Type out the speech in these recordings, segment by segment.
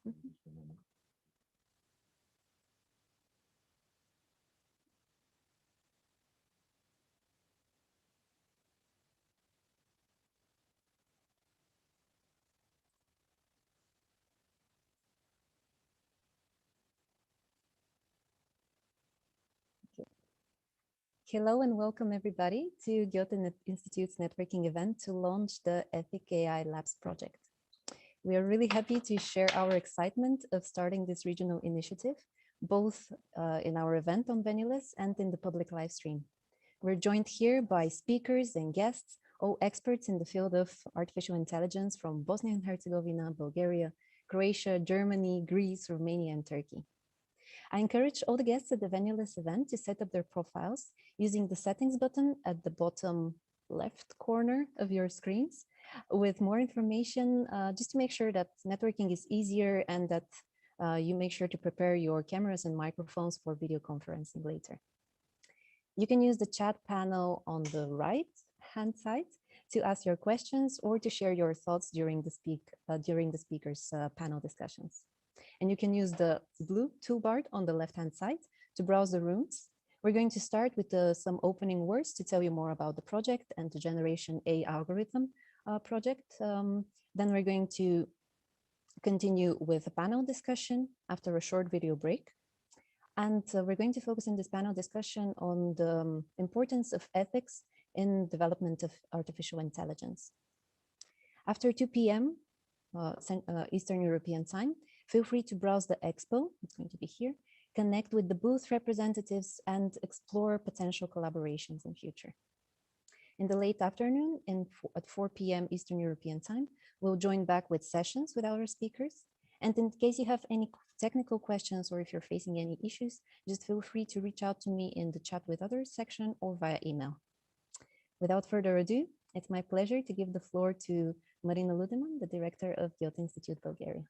Hello and welcome everybody to Goethe-Institute's networking event to launch the EthicAI Labs project. We are really happy to share our excitement of starting this regional initiative, both in our event on Venulus and in the public live stream. We're joined here by speakers and guests, all experts in the field of artificial intelligence from Bosnia and Herzegovina, Bulgaria, Croatia, Germany, Greece, Romania, and Turkey. I encourage all the guests at the Venulus event to set up their profiles using the settings button at the bottom left corner of your screens with more information, just to make sure that networking is easier and that you make sure to prepare your cameras and microphones for video conferencing later. You can use the chat panel on the right-hand side to ask your questions or to share your thoughts during the speakers' panel discussions. And you can use the blue toolbar on the left-hand side to browse the rooms. We're going to start with some opening words to tell you more about the project and the Generation A algorithm project. Then we're going to continue with a panel discussion after a short video break. And we're going to focus in this panel discussion on the importance of ethics in development of artificial intelligence. After 2 p.m. Eastern European time, feel free to browse the expo, it's going to be here, connect with the booth representatives and explore potential collaborations in future. In the late afternoon, at 4 p.m. Eastern European time, we'll join back with sessions with our speakers. And in case you have any technical questions or if you're facing any issues, just feel free to reach out to me in the chat with others section or via email. Without further ado, it's my pleasure to give the floor to Marina Ludeman, the director of Goethe-Institut Bulgaria.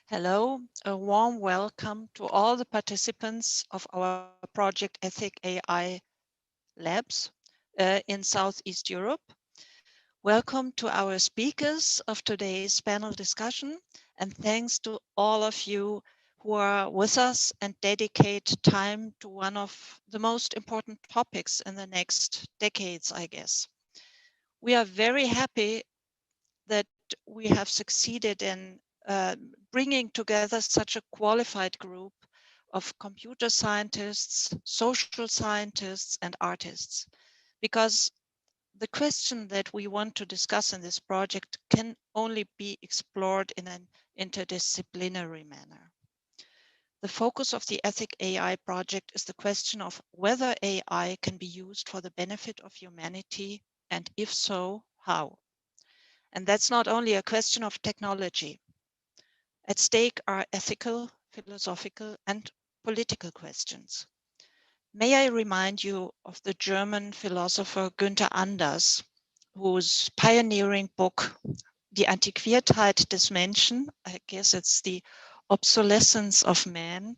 Hello, a warm welcome to all the participants of our project EthicAI Labs in Southeast Europe. Welcome to our speakers of today's panel discussion, and thanks to all of you who are with us and dedicate time to one of the most important topics in the next decades, I guess. We are very happy that we have succeeded in bringing together such a qualified group of computer scientists, social scientists, and artists, because the question that we want to discuss in this project can only be explored in an interdisciplinary manner. The focus of the EthicAI project is the question of whether AI can be used for the benefit of humanity, and if so, how. And that's not only a question of technology. At stake are ethical, philosophical, and political questions. May I remind you of the German philosopher Goethe-Instituts, whose pioneering book, Die Antiquiertheit des Menschen, I guess it's the obsolescence of man,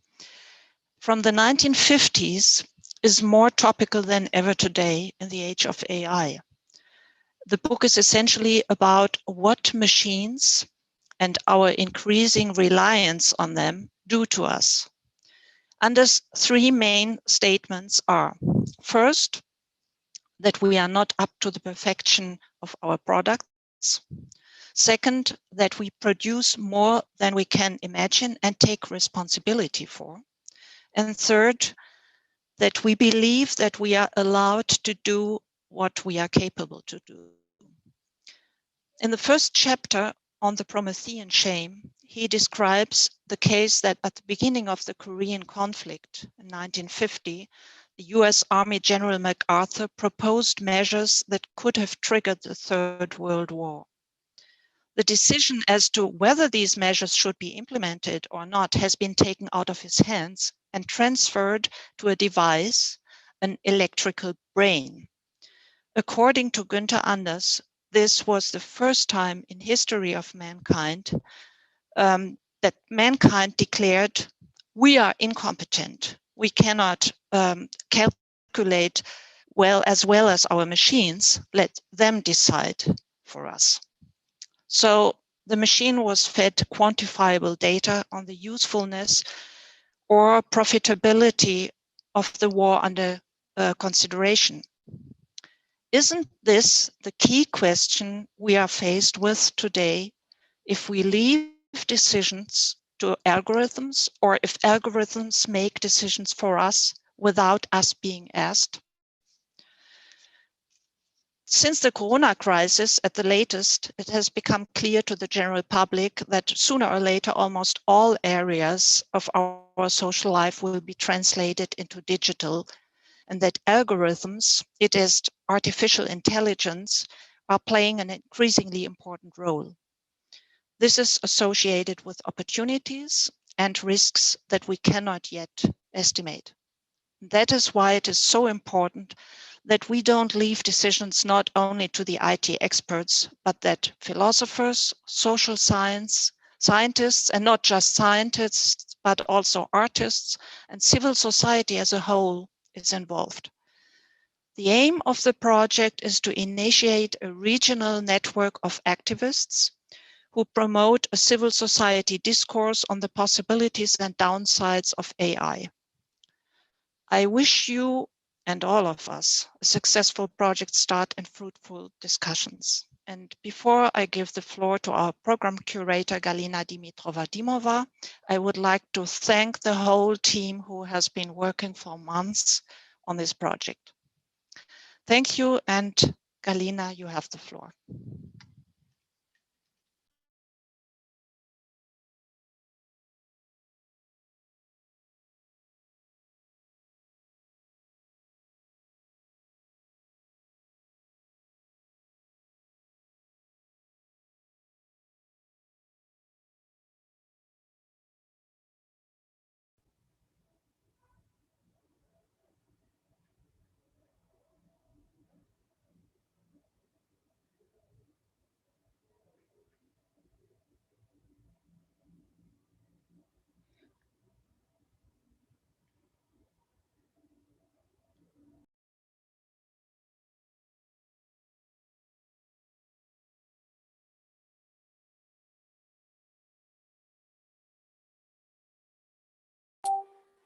from the 1950s is more topical than ever today in the age of AI. The book is essentially about what machines and our increasing reliance on them do to us. Anders' three main statements are, first, that we are not up to the perfection of our products. Second, that we produce more than we can imagine and take responsibility for. And third, that we believe that we are allowed to do what we are capable to do. In the first chapter on the Promethean shame, he describes the case that at the beginning of the Korean conflict in 1950, the US Army General MacArthur proposed measures that could have triggered the Third World War. The decision as to whether these measures should be implemented or not has been taken out of his hands and transferred to a device, an electrical brain. According to Goethe-Instituts, this was the first time in history of mankind that mankind declared, we are incompetent. We cannot calculate well as our machines. Let them decide for us. So The machine was fed quantifiable data on the usefulness or profitability of the war under consideration. Isn't this the key question we are faced with today if we leave decisions to algorithms or if algorithms make decisions for us without us being asked? Since the Corona crisis, at the latest, it has become clear to the general public that sooner or later, almost all areas of our social life will be translated into digital, and that algorithms, it is artificial intelligence, are playing an increasingly important role. This is associated with opportunities and risks that we cannot yet estimate. That is why it is so important that we don't leave decisions not only to the IT experts, but that philosophers, social scientists, and not just scientists, but also artists and civil society as a whole is involved. The aim of the project is to initiate a regional network of activists who promote a civil society discourse on the possibilities and downsides of AI. I wish you and all of us a successful project start and fruitful discussions. And before I give the floor to our program curator, Galina Dimitrova-Dimova, I would like to thank the whole team who has been working for months on this project. Thank you, and Galina, you have the floor.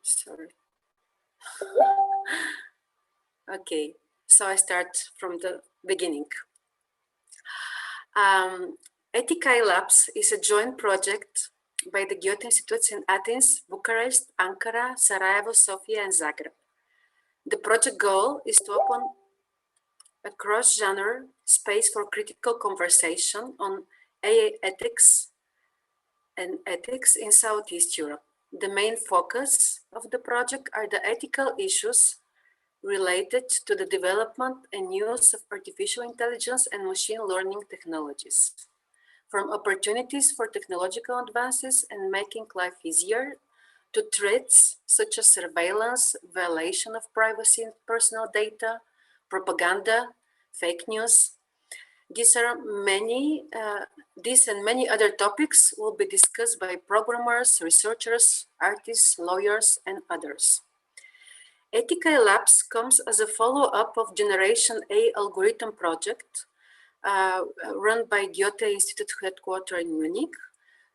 Sorry. Okay, so I start from the beginning. EthicAI Labs is a joint project by the Goethe-Institutes in Athens, Bucharest, Ankara, Sarajevo, Sofia and Zagreb. The project goal is to open a cross-genre space for critical conversation on AI ethics and ethics in Southeast Europe. The main focus of the project are the ethical issues related to the development and use of artificial intelligence and machine learning technologies, from opportunities for technological advances and making life easier to threats such as surveillance, violation of privacy and personal data, propaganda, fake news. These and many other topics will be discussed by programmers, researchers, artists, lawyers, and others. EthicAI Labs comes as a follow-up of Generation A algorithm project run by Goethe-Institut headquarters in Munich,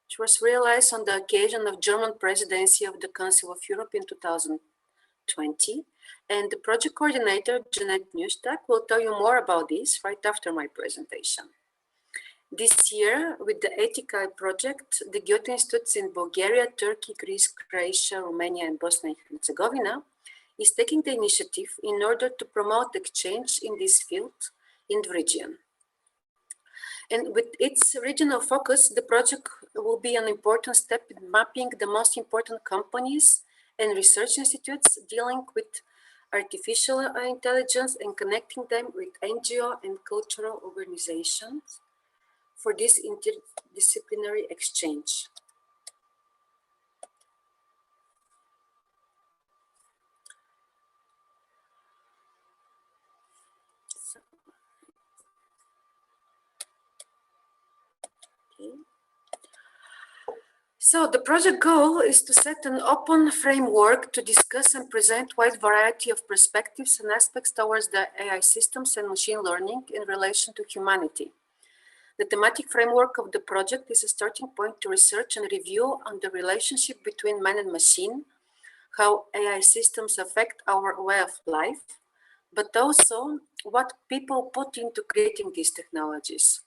which was realized on the occasion of German presidency of the Council of Europe in 2020. And the project coordinator, Janet Newstack, will tell you more about this right after my presentation. This year, with the EthicAI project, the Goethe-Institutes in Bulgaria, Turkey, Greece, Croatia, Romania, and Bosnia and Herzegovina is taking the initiative in order to promote exchange in this field in the region. And with its regional focus, the project will be an important step in mapping the most important companies and research institutes dealing with artificial intelligence and connecting them with NGO and cultural organizations for this interdisciplinary exchange. So the project goal is to set an open framework to discuss and present wide variety of perspectives and aspects towards the AI systems and machine learning in relation to humanity. The thematic framework of the project is a starting point to research and review on the relationship between man and machine, how AI systems affect our way of life, but also what people put into creating these technologies.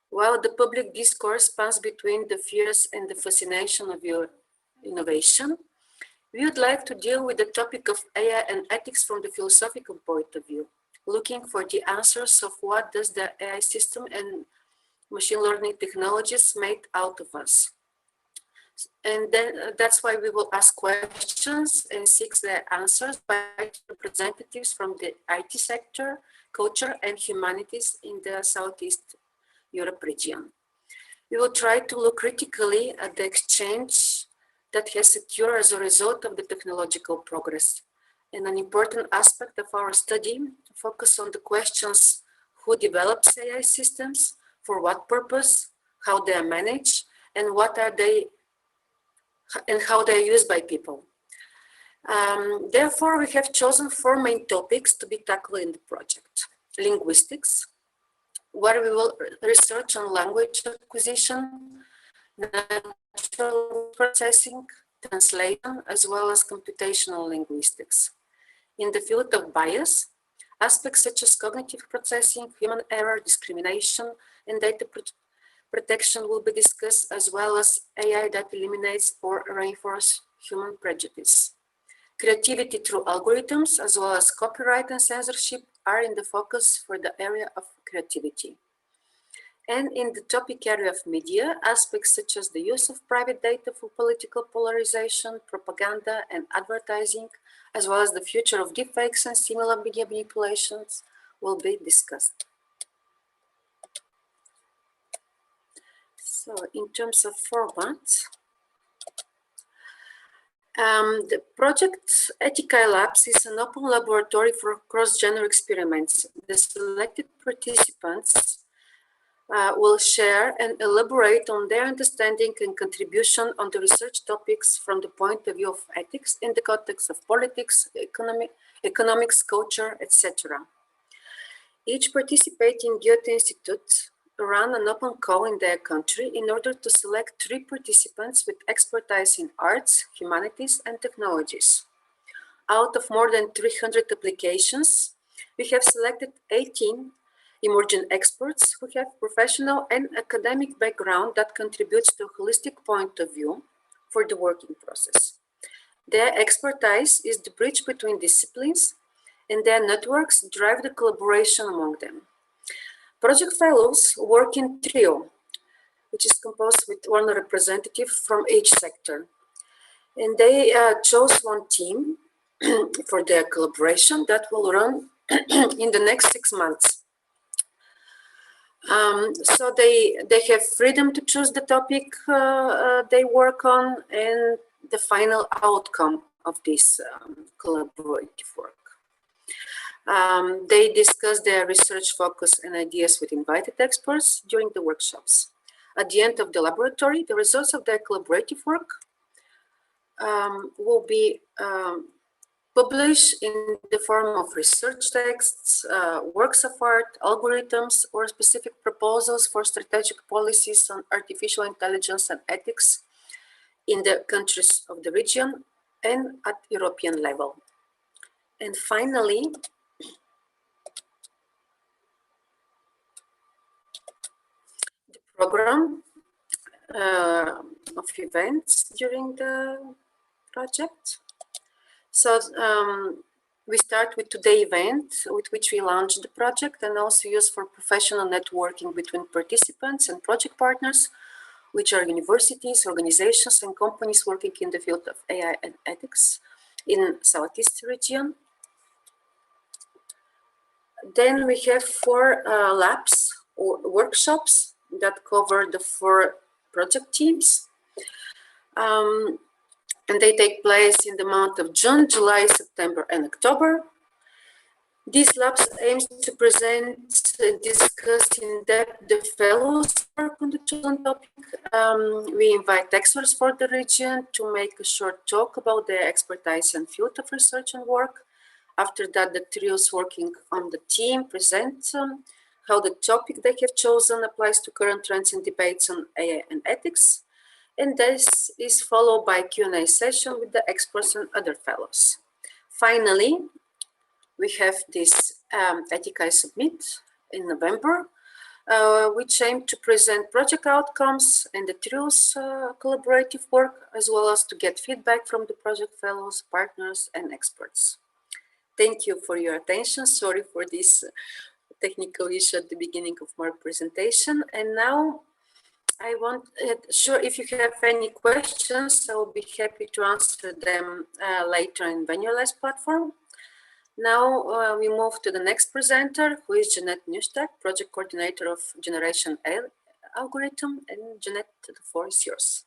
While the public discourse spans between the fears and the fascination of your innovation, we would like to deal with the topic of AI and ethics from the philosophical point of view, looking for the answers of what does the AI system and machine learning technologies make out of us. And then that's why we will ask questions and seek the answers by representatives from the IT sector, culture, and humanities in the Southeast Europe region. We will try to look critically at the exchange that has occurred as a result of the technological progress. And an important aspect of our study focus on the questions: who develops AI systems, for what purpose, how they are managed, and what are they, and how they are used by people. Therefore, we have chosen 4 main topics to be tackled in the project. Linguistics, where we will research on language acquisition, natural processing, translation, as well as computational linguistics. In the field of bias, aspects such as cognitive processing, human error, discrimination, and data protection will be discussed, as well as AI that eliminates or reinforces human prejudice. Creativity through algorithms, as well as copyright and censorship, are in the focus for the area of creativity. And in the topic area of media, aspects such as the use of private data for political polarization, propaganda, and advertising, as well as the future of deepfakes and similar media manipulations, will be discussed. So in terms of format, the project EthicAI Labs is an open laboratory for cross-genre experiments. The selected participants will share and elaborate on their understanding and contribution on the research topics from the point of view of ethics in the context of politics, economics, culture, etc. Each participating Goethe-Institut ran an open call in their country in order to select 3 participants with expertise in arts, humanities, and technologies. Out of more than 300 applications, we have selected 18 emerging experts who have professional and academic background that contributes to a holistic point of view for the working process. Their expertise is the bridge between disciplines, and their networks drive the collaboration among them. Project fellows work in trio, which is composed with 1 representative from each sector. And they chose 1 team for their collaboration that will run in the next 6 months. So they have freedom to choose the topic they work on and the final outcome of this collaborative work. They discuss their research focus and ideas with invited experts during the workshops. At the end of the laboratory, the results of their collaborative work will be published in the form of research texts, works of art, algorithms, or specific proposals for strategic policies on artificial intelligence and ethics in the countries of the region and at European level. And finally, the program of events during the project. So we start with today's event, with which we launched the project and also use for professional networking between participants and project partners, which are universities, organizations, and companies working in the field of AI and ethics in Southeast region. Then we have 4 labs or workshops that cover the 4 project teams. And they take place in the month of June, July, September, and October. These labs aims to present and discuss in depth the fellows' work on the chosen topic. We invite experts for the region to make a short talk about their expertise and field of research and work. After that, the trios working on the team present how the topic they have chosen applies to current trends and debates on AI and ethics. And this is followed by a Q&A session with the experts and other fellows. Finally, we have this EthicAI Summit in November, which aim to present project outcomes and the trios collaborative work, as well as to get feedback from the project fellows, partners, and experts. Thank you for your attention. Sorry for this technical issue at the beginning of my presentation. And now I want, sure, if you have any questions, I will be happy to answer them later in Vanuela's platform. Now we move to the next presenter, who is Jeanette Neustadt, Project Coordinator of Generation A algorithm. And Jeanette, the floor is yours.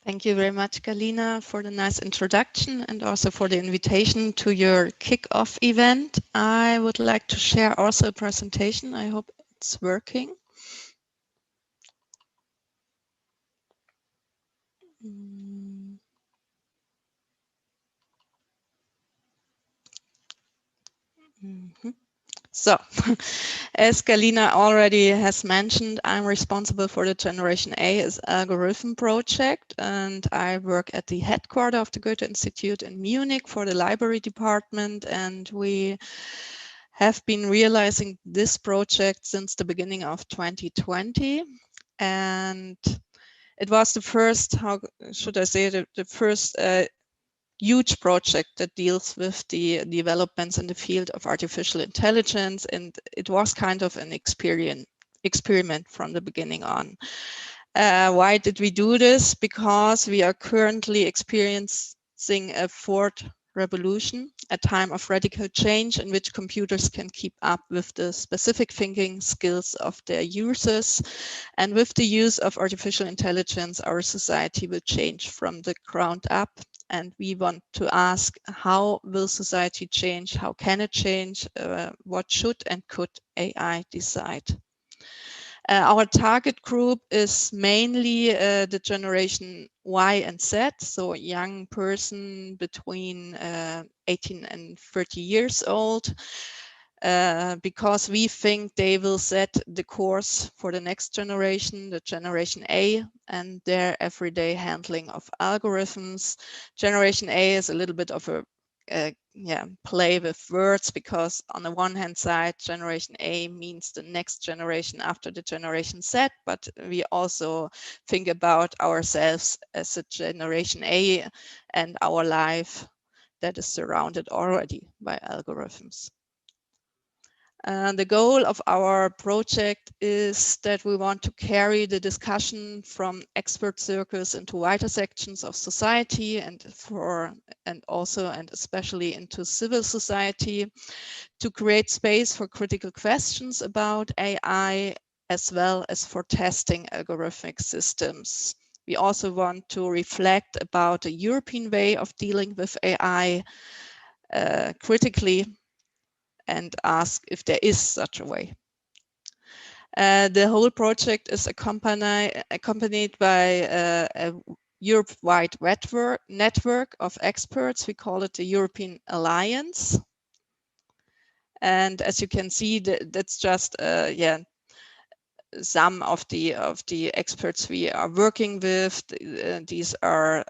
Thank you very much, Galina, for the nice introduction and also for the invitation to your kickoff event. I would like to share also a presentation. I hope it's working. So, as Galina already has mentioned, I'm responsible for the Generation A algorithm project, and I work at the headquarters of the Goethe-Institut in Munich for the library department, and we have been realizing this project since the beginning of 2020. And it was the first, how should I say, the first huge project that deals with the developments in the field of artificial intelligence, and it was kind of an experiment from the beginning on. Why did we do this? Because we are currently experiencing a fourth revolution, a time of radical change in which computers can keep up with the specific thinking skills of their users. And with the use of artificial intelligence, our society will change from the ground up. And we want to ask, how will society change? How can it change? What should and could AI decide? Our target group is mainly the generation Y and Z, so a young person between 18 and 30 years old, because we think they will set the course for the next generation, the Generation A, and their everyday handling of algorithms. Generation A is a little bit of a play with words, because on the one hand side, Generation A means the next generation after the Generation Z, but we also think about ourselves as a Generation A and our life that is surrounded already by algorithms. The goal of our project is that we want to carry the discussion from expert circles into wider sections of society and especially into civil society, to create space for critical questions about AI, as well as for testing algorithmic systems. We also want to reflect about a European way of dealing with AI critically, and ask if there is such a way. The whole project is accompanied by a Europe-wide network of experts. We call it the European Alliance. And as you can see, that's just some of the experts we are working with. These are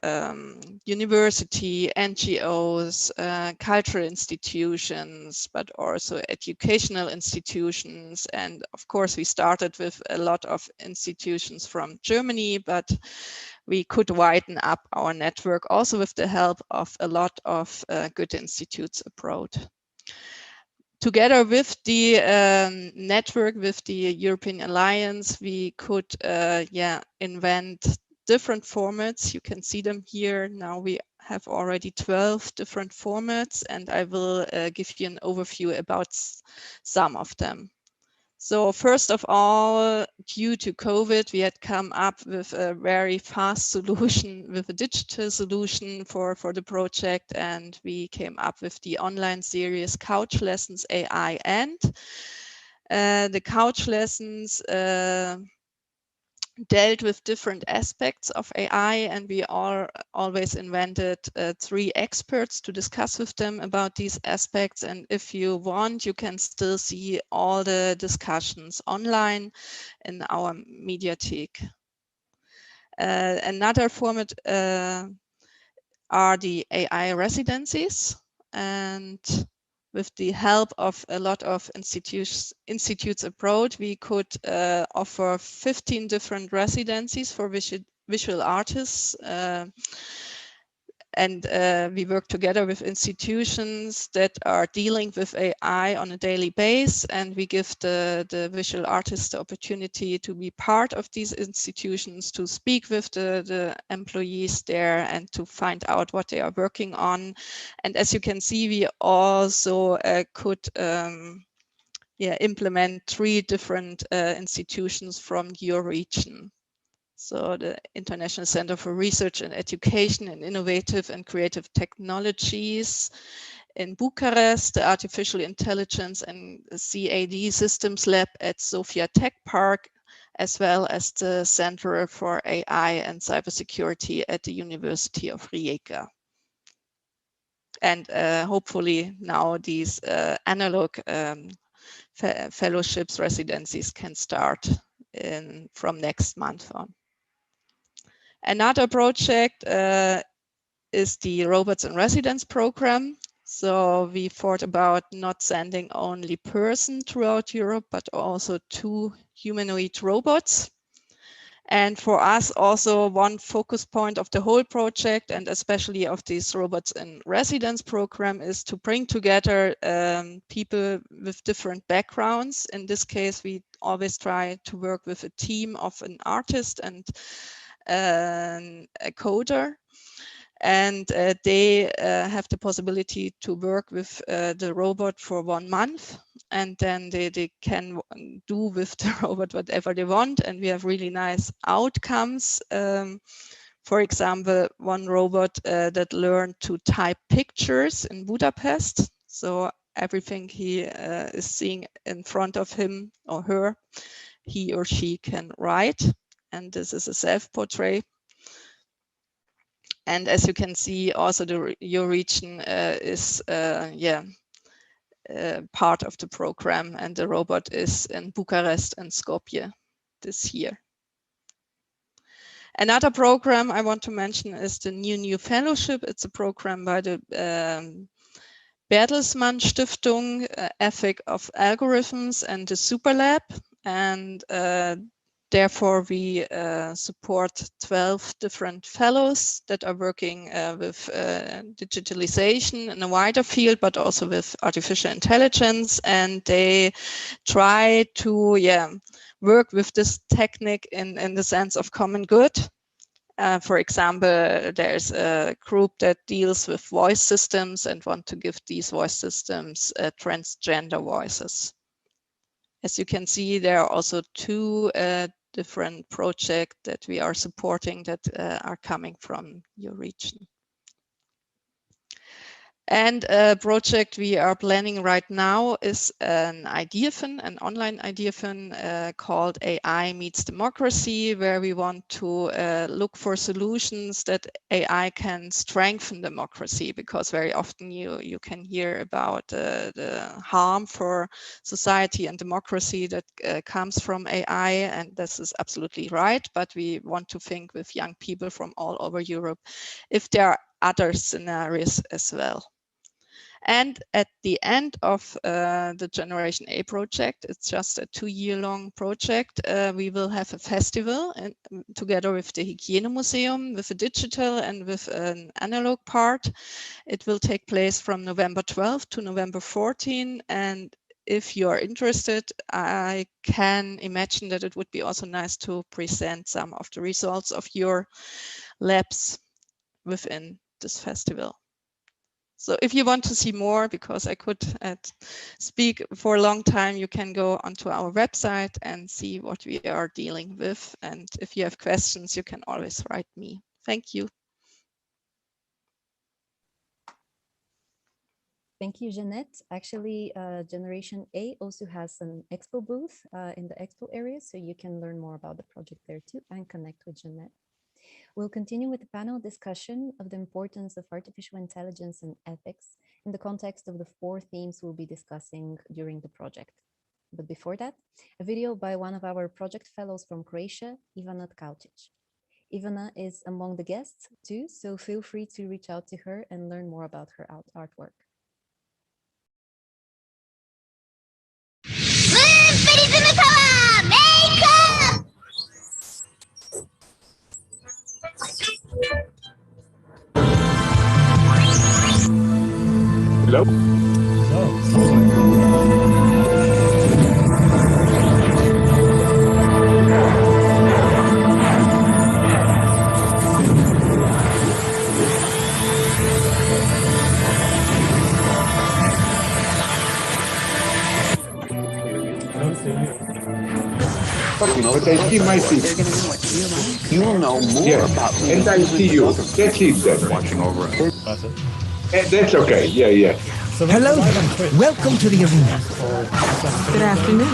university, NGOs, cultural institutions, but also educational institutions. And of course, we started with a lot of institutions from Germany, but we could widen up our network also with the help of a lot of Goethe-Institutes abroad. Together with the network, with the European Alliance, we could invent different formats. You can see them here. Now we have already 12 different formats, and I will give you an overview about some of them. So first of all, due to COVID, we had come up with a very fast solution, with a digital solution for the project, and we came up with the online series Couch Lessons AI and the Couch Lessons dealt with different aspects of AI, and we always invented 3 experts to discuss with them about these aspects. And if you want, you can still see all the discussions online in our Mediathek. Another format are the AI residencies, and with the help of a lot of institutes abroad, we could offer 15 different residencies for visual artists. We work together with institutions that are dealing with AI on a daily basis, and we give the visual artists the opportunity to be part of these institutions, to speak with the employees there and to find out what they are working on. And as you can see, we also could implement 3 different institutions from your region. So the International Center for Research and Education in Innovative and Creative Technologies in Bucharest, the Artificial Intelligence and CAD Systems Lab at Sofia Tech Park, as well as the Center for AI and Cybersecurity at the University of Rijeka. And hopefully now these analog fellowships residencies can start from next month on. Another project is the Robots in Residence program. So we thought about not sending only person throughout Europe, but also 2 humanoid robots. And for us, also one focus point of the whole project, and especially of this Robots in Residence program, is to bring together people with different backgrounds. In this case, we always try to work with a team of an artist and a coder, and they have the possibility to work with the robot for 1 month, and then they can do with the robot whatever they want, and we have really nice outcomes. For example, one robot that learned to type pictures in Budapest, so everything he is seeing in front of him or her, he or she can write, and this is a self-portrait. And as you can see, also your region is part of the program, and the robot is in Bucharest and Skopje this year. Another program I want to mention is the New Fellowship. It's a program by the Bertelsmann Stiftung, Ethic of Algorithms, and the Super Lab. And therefore, we support 12 different fellows that are working with digitalization in a wider field, but also with artificial intelligence. And they try to work with this technique in the sense of common good. For example, there's a group that deals with voice systems and want to give these voice systems transgender voices. As you can see, there are also 2 different projects that we are supporting that are coming from your region. And a project we are planning right now is an ideathon, an online ideathon called AI Meets Democracy, where we want to look for solutions that AI can strengthen democracy, because very often you can hear about the harm for society and democracy that comes from AI, and this is absolutely right, but we want to think with young people from all over Europe if there are other scenarios as well. And at the end of the Generation A project, it's just a 2-year-long project, we will have a festival together with the Hygiene Museum, with a digital and with an analog part. It will take place from November 12 to November 14. And if you are interested, I can imagine that it would be also nice to present some of the results of your labs within this festival. So if you want to see more, because I could speak for a long time, you can go onto our website and see what we are dealing with. And if you have questions, you can always write me. Thank you. Thank you, Jeanette. Actually, Generation A also has an expo booth in the expo area, so you can learn more about the project there too and connect with Jeanette. We'll continue with the panel discussion of the importance of artificial intelligence and ethics in the context of the 4 themes we'll be discussing during the project. But before that, a video by one of our project fellows from Croatia, Ivana Tkalčić. Ivana is among the guests too, so feel free to reach out to her and learn more about her artwork. Hello? But I see my feet. You'll know more about me. And I see you. That's it then. Watching over it. That's it. That's okay. Yeah, yeah. So Hello there. Welcome to the arena. Good afternoon.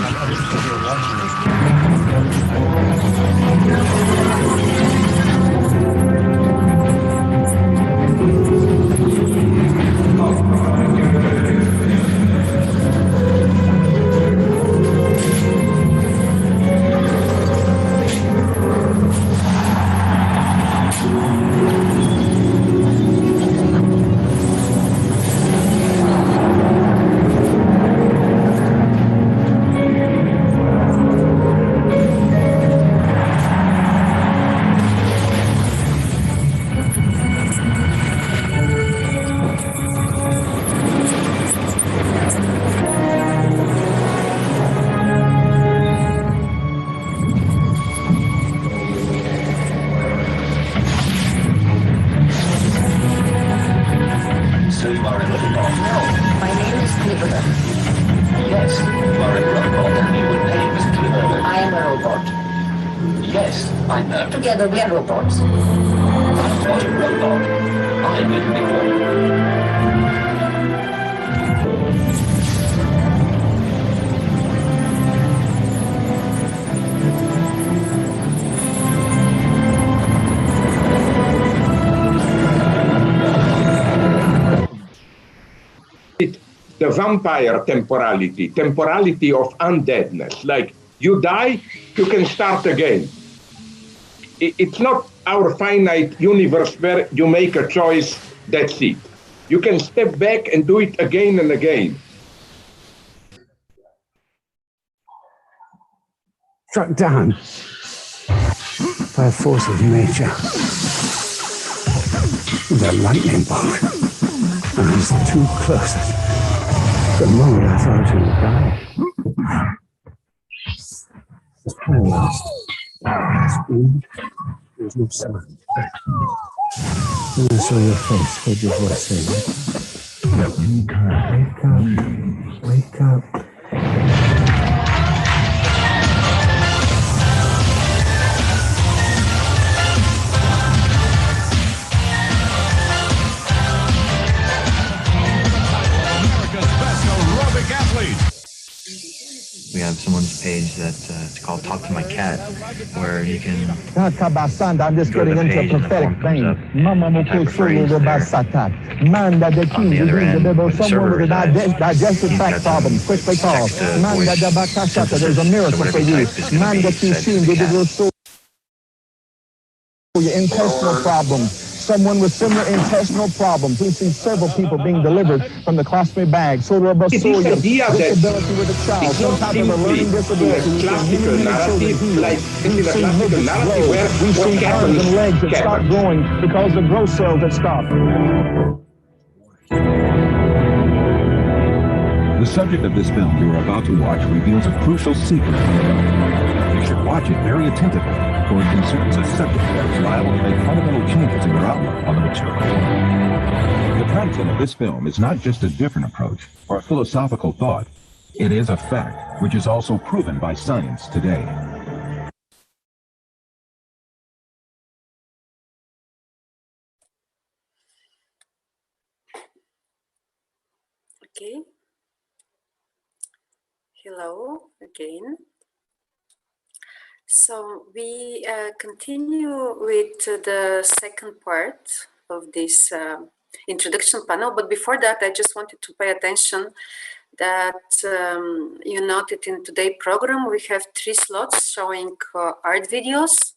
So you are a robot? No, my name is Clifford. Yes, you are a robot and your name is Clifford. I am a robot. Yes, I know. Together we are robots. I'm not a robot. I will be one. The vampire temporality of undeadness. Like you die, you can start again. It's not our finite universe where you make a choice, that's it. You can step back and do it again and again. Struck down by a force of nature. The lightning bolt. And I was too close. For a moment I thought I was going to die. It's paralyzed. There's no sound. Then I saw your face, heard your voice saying, wake up, wake up. We have someone's page that it's called Talk to My Cat, where you can I'm just getting into a prophetic vein. on the other end, when the server resides, digestive he's tract got problems, quickly call. There's a miracle for you. Your intestinal problems. Someone with similar intestinal problems. We've seen several people being delivered from the colostomy bag. So This idea that disability with a child, it's some not type of a simply learning disability. in a classical narrative, like in a classical narrative where we've what seen arms happens, and legs that stop growing because the growth cells that stop. The subject of this film you are about to watch reveals a crucial secret. You should watch it very attentively, for it concerns a subject that is liable to make fundamental changes in your outlook on the material. The content of this film is not just a different approach or a philosophical thought. It is a fact, which is also proven by science today. Hello again. So we continue with the second part of this introduction panel. But before that, I just wanted to pay attention that you noted in today's program, we have 3 slots showing art videos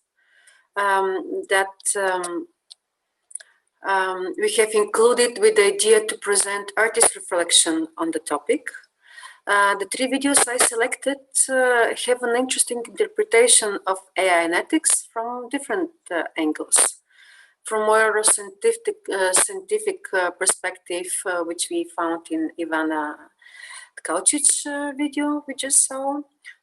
we have included with the idea to present artist reflection on the topic. The 3 videos I selected have an interesting interpretation of AI and ethics from different angles. From more scientific perspective, which we found in Ivana Tkauchic's video we just saw,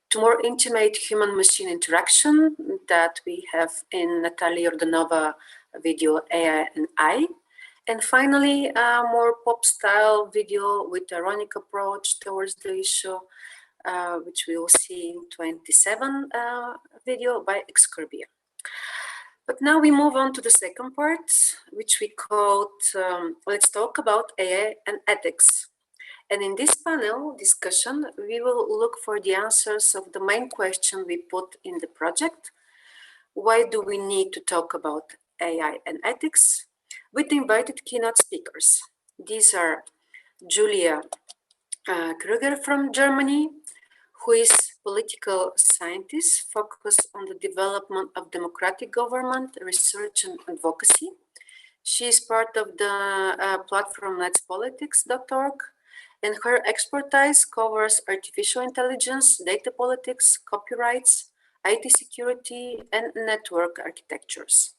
to more intimate human-machine interaction that we have in Natalia Yordanova video AI and I. And finally, a more pop-style video with ironic approach towards the issue, which we will see in 27 video by Excurbia. But now we move on to the second part, which we called Let's Talk About AI and Ethics. And in this panel discussion, we will look for the answers of the main question we put in the project. Why do we need to talk about AI and ethics? With the invited keynote speakers. These are Julia Krüger from Germany, who is political scientist focused on the development of democratic government, research and advocacy. She is part of the platform letspolitics.org, and her expertise covers artificial intelligence, data politics, copyrights, IT security, and network architectures.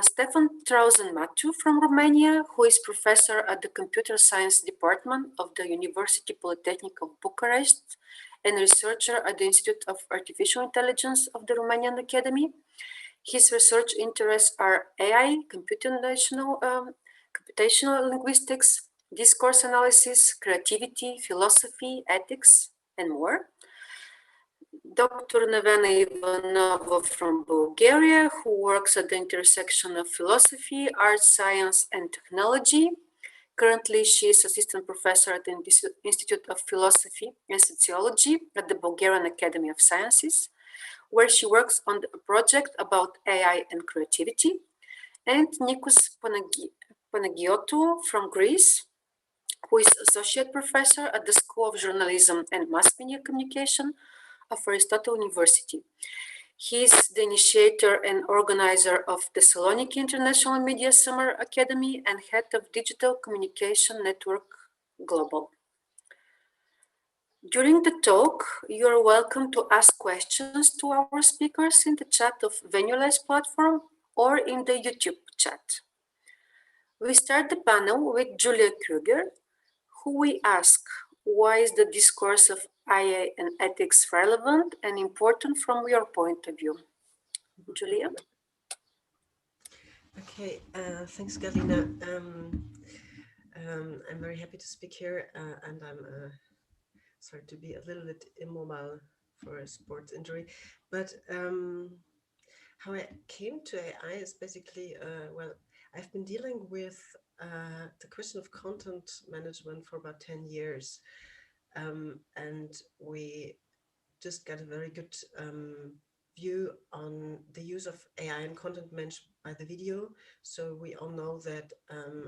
Stefan Trauzen-Matu from Romania, who is professor at the Computer Science Department of the University Polytechnic of Bucharest and researcher at the Institute of Artificial Intelligence of the Romanian Academy. His research interests are AI, computational linguistics, discourse analysis, creativity, philosophy, ethics, and more. Dr. Nevena Ivanova from Bulgaria, who works at the intersection of philosophy, art, science, and technology. Currently, she is assistant professor at the Institute of Philosophy and Sociology at the Bulgarian Academy of Sciences, where she works on a project about AI and creativity. And Nikos Panagiotou from Greece, who is associate professor at the School of Journalism and Mass Media Communication of Aristotle University. He is the initiator and organizer of Thessaloniki International Media Summer Academy and head of Digital Communication Network Global. During the talk, you are welcome to ask questions to our speakers in the chat of VenueLess platform or in the YouTube chat. We start the panel with Julia Krüger, who we ask, why is the discourse of AI and ethics relevant and important from your point of view? Julia? Okay, thanks, Galina. I'm very happy to speak here, and I'm sorry to be a little bit immobile for a sports injury. But how I came to AI is basically, well, I've been dealing with the question of content management for about 10 years. And we just got a very good view on the use of AI and content management by the video. So we all know that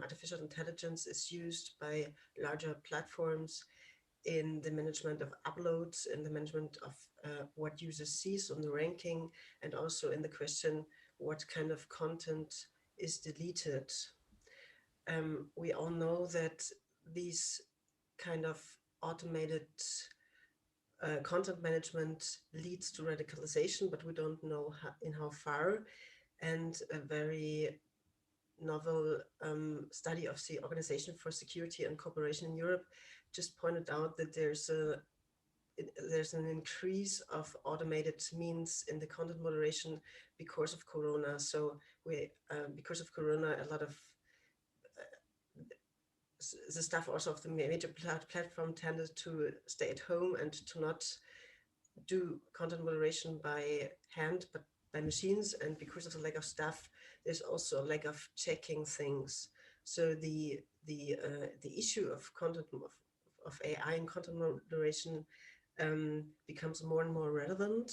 artificial intelligence is used by larger platforms in the management of uploads, in the management of what users sees on the ranking, and also in the question what kind of content is deleted. We all know that these kind of automated content management leads to radicalization, but we don't know in how far. And a very novel study of the Organization for Security and Cooperation in Europe just pointed out that there's an increase of automated means in the content moderation because of Corona. So because of Corona, a lot of the staff also of the major platform tended to stay at home and to not do content moderation by hand, but by machines. And because of the lack of staff, there's also a lack of checking things. So the issue of content of AI in content moderation becomes more and more relevant.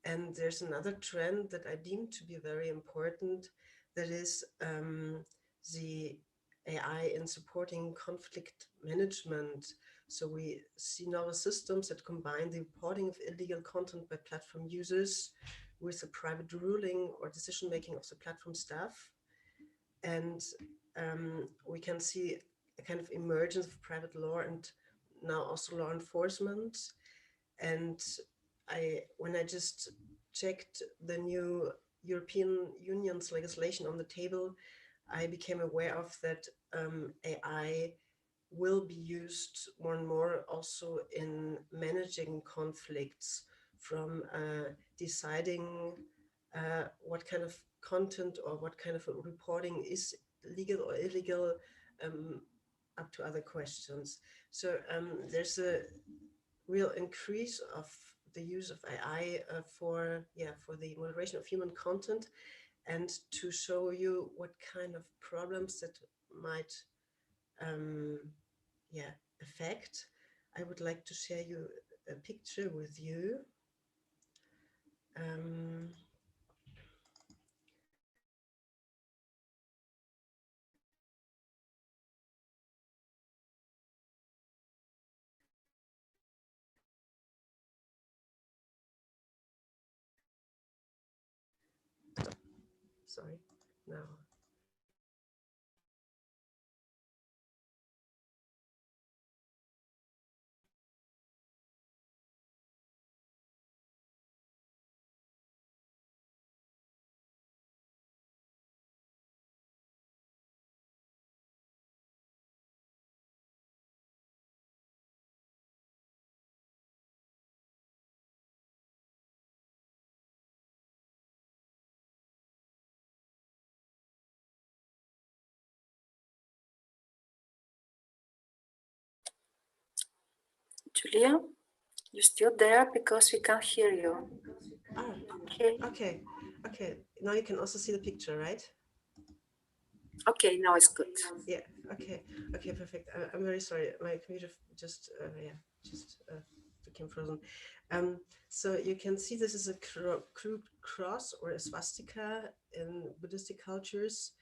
And there's another trend that I deem to be very important, that is the AI in supporting conflict management. So we see novel systems that combine the reporting of illegal content by platform users with the private ruling or decision-making of the platform staff. And we can see a kind of emergence of private law and now also law enforcement. And when I just checked the new European Union's legislation on the table, I became aware of that AI will be used more and more also in managing conflicts, from deciding what kind of content or what kind of reporting is legal or illegal, up to other questions. So there's a real increase of the use of AI for the moderation of human content. And to show you what kind of problems that might affect, I would like to share you a picture with you. Sorry, now. Julia, you still there? Because we can't hear you. Ah, Okay. Okay. Now you can also see the picture, right? Okay, now it's good. Yeah. Okay. Perfect. I'm very sorry. My computer just became frozen. So you can see this is a crude cross or a swastika in Buddhistic cultures,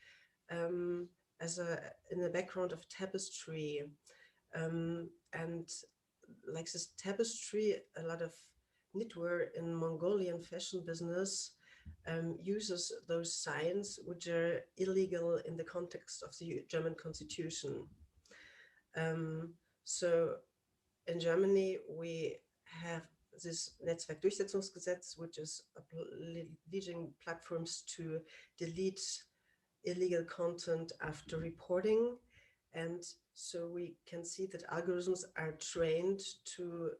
in the background of tapestry, and like this tapestry, a lot of knitwear in Mongolian fashion business uses those signs which are illegal in the context of the German constitution. So in Germany, we have this Netzwerkdurchsetzungsgesetz, which is obliging platforms to delete illegal content after reporting. And so we can see that algorithms are trained to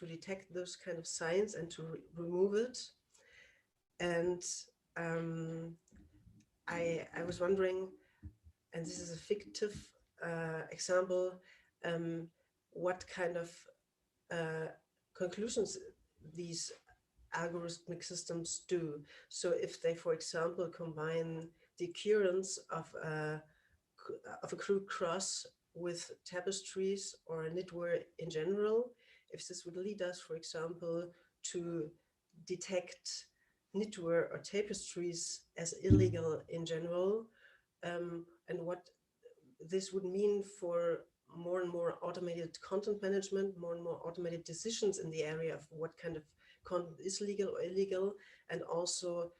detect those kind of signs and to remove it. And I was wondering, and this is a fictive example, what kind of conclusions these algorithmic systems do. So if they, for example, combine the occurrence of a crude cross with tapestries or knitwear in general, if this would lead us, for example, to detect knitwear or tapestries as illegal in general, and what this would mean for more and more automated content management, more and more automated decisions in the area of what kind of content is legal or illegal, and also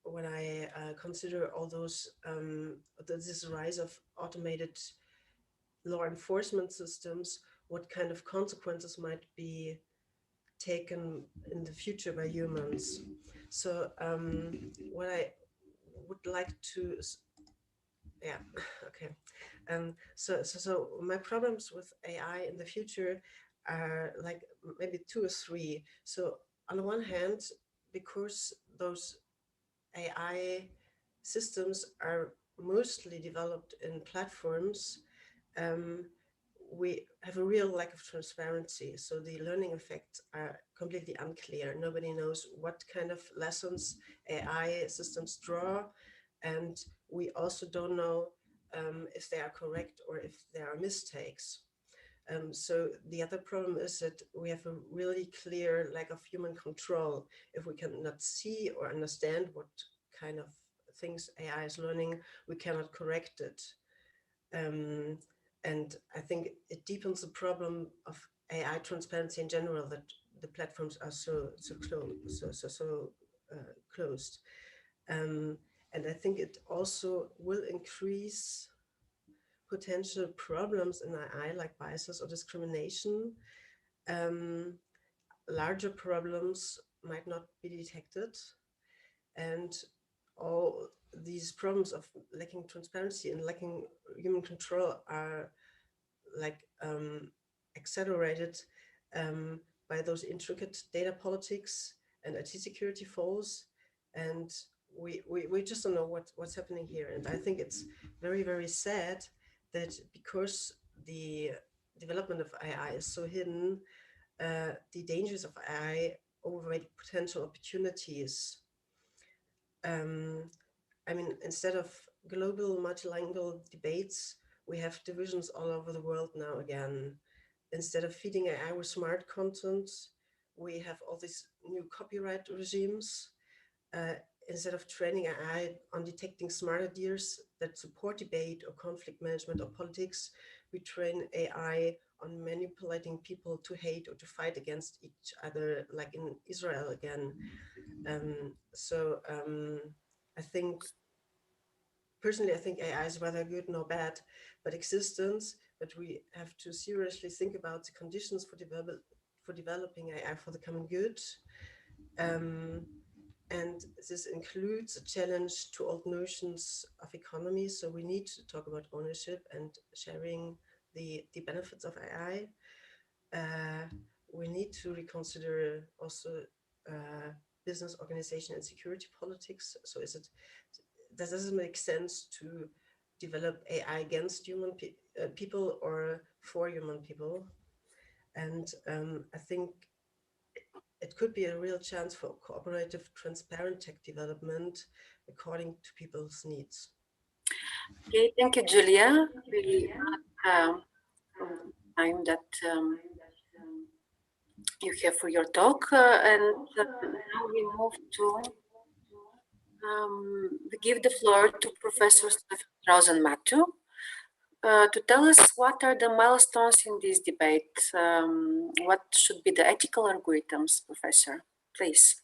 when I consider all those this rise of automated law enforcement systems, what kind of consequences might be taken in the future by humans. So what I would like to, so my problems with AI in the future are like maybe 2 or 3. So on the one hand, because those AI systems are mostly developed in platforms, we have a real lack of transparency. So the learning effects are completely unclear. Nobody knows what kind of lessons AI systems draw. And we also don't know if they are correct or if there are mistakes. So the other problem is that we have a really clear lack of human control. If we cannot see or understand what kind of things AI is learning, we cannot correct it. And I think it deepens the problem of AI transparency in general, that the platforms are so closed. And I think it also will increase potential problems in AI, like biases or discrimination. Larger problems might not be detected, and all these problems of lacking transparency and lacking human control are like accelerated by those intricate data politics and IT security falls, and we just don't know what's happening here. And I think it's very, very sad that because the development of AI is so hidden, the dangers of AI overweight potential opportunities. I mean, instead of global multilingual debates, we have divisions all over the world now again. Instead of feeding AI with smart content, we have all these new copyright regimes. Instead of training AI on detecting smart ideas that support debate or conflict management or politics, we train AI on manipulating people to hate or to fight against each other, like in Israel again. I think, personally, I think AI is whether good nor bad, but existence, but we have to seriously think about the conditions for developing AI for the common good. And this includes a challenge to old notions of economy. So we need to talk about ownership and sharing the benefits of AI. We need to reconsider also business organization and security politics. So does it make sense to develop AI against human people or for human people? And I think it could be a real chance for cooperative, transparent tech development according to people's needs. Okay, thank you, Julia. We have time that you have for your talk, and now we move to we give the floor to Professor Stefan Matthew to tell us what are the milestones in this debate. What should be the ethical algorithms, Professor? Please.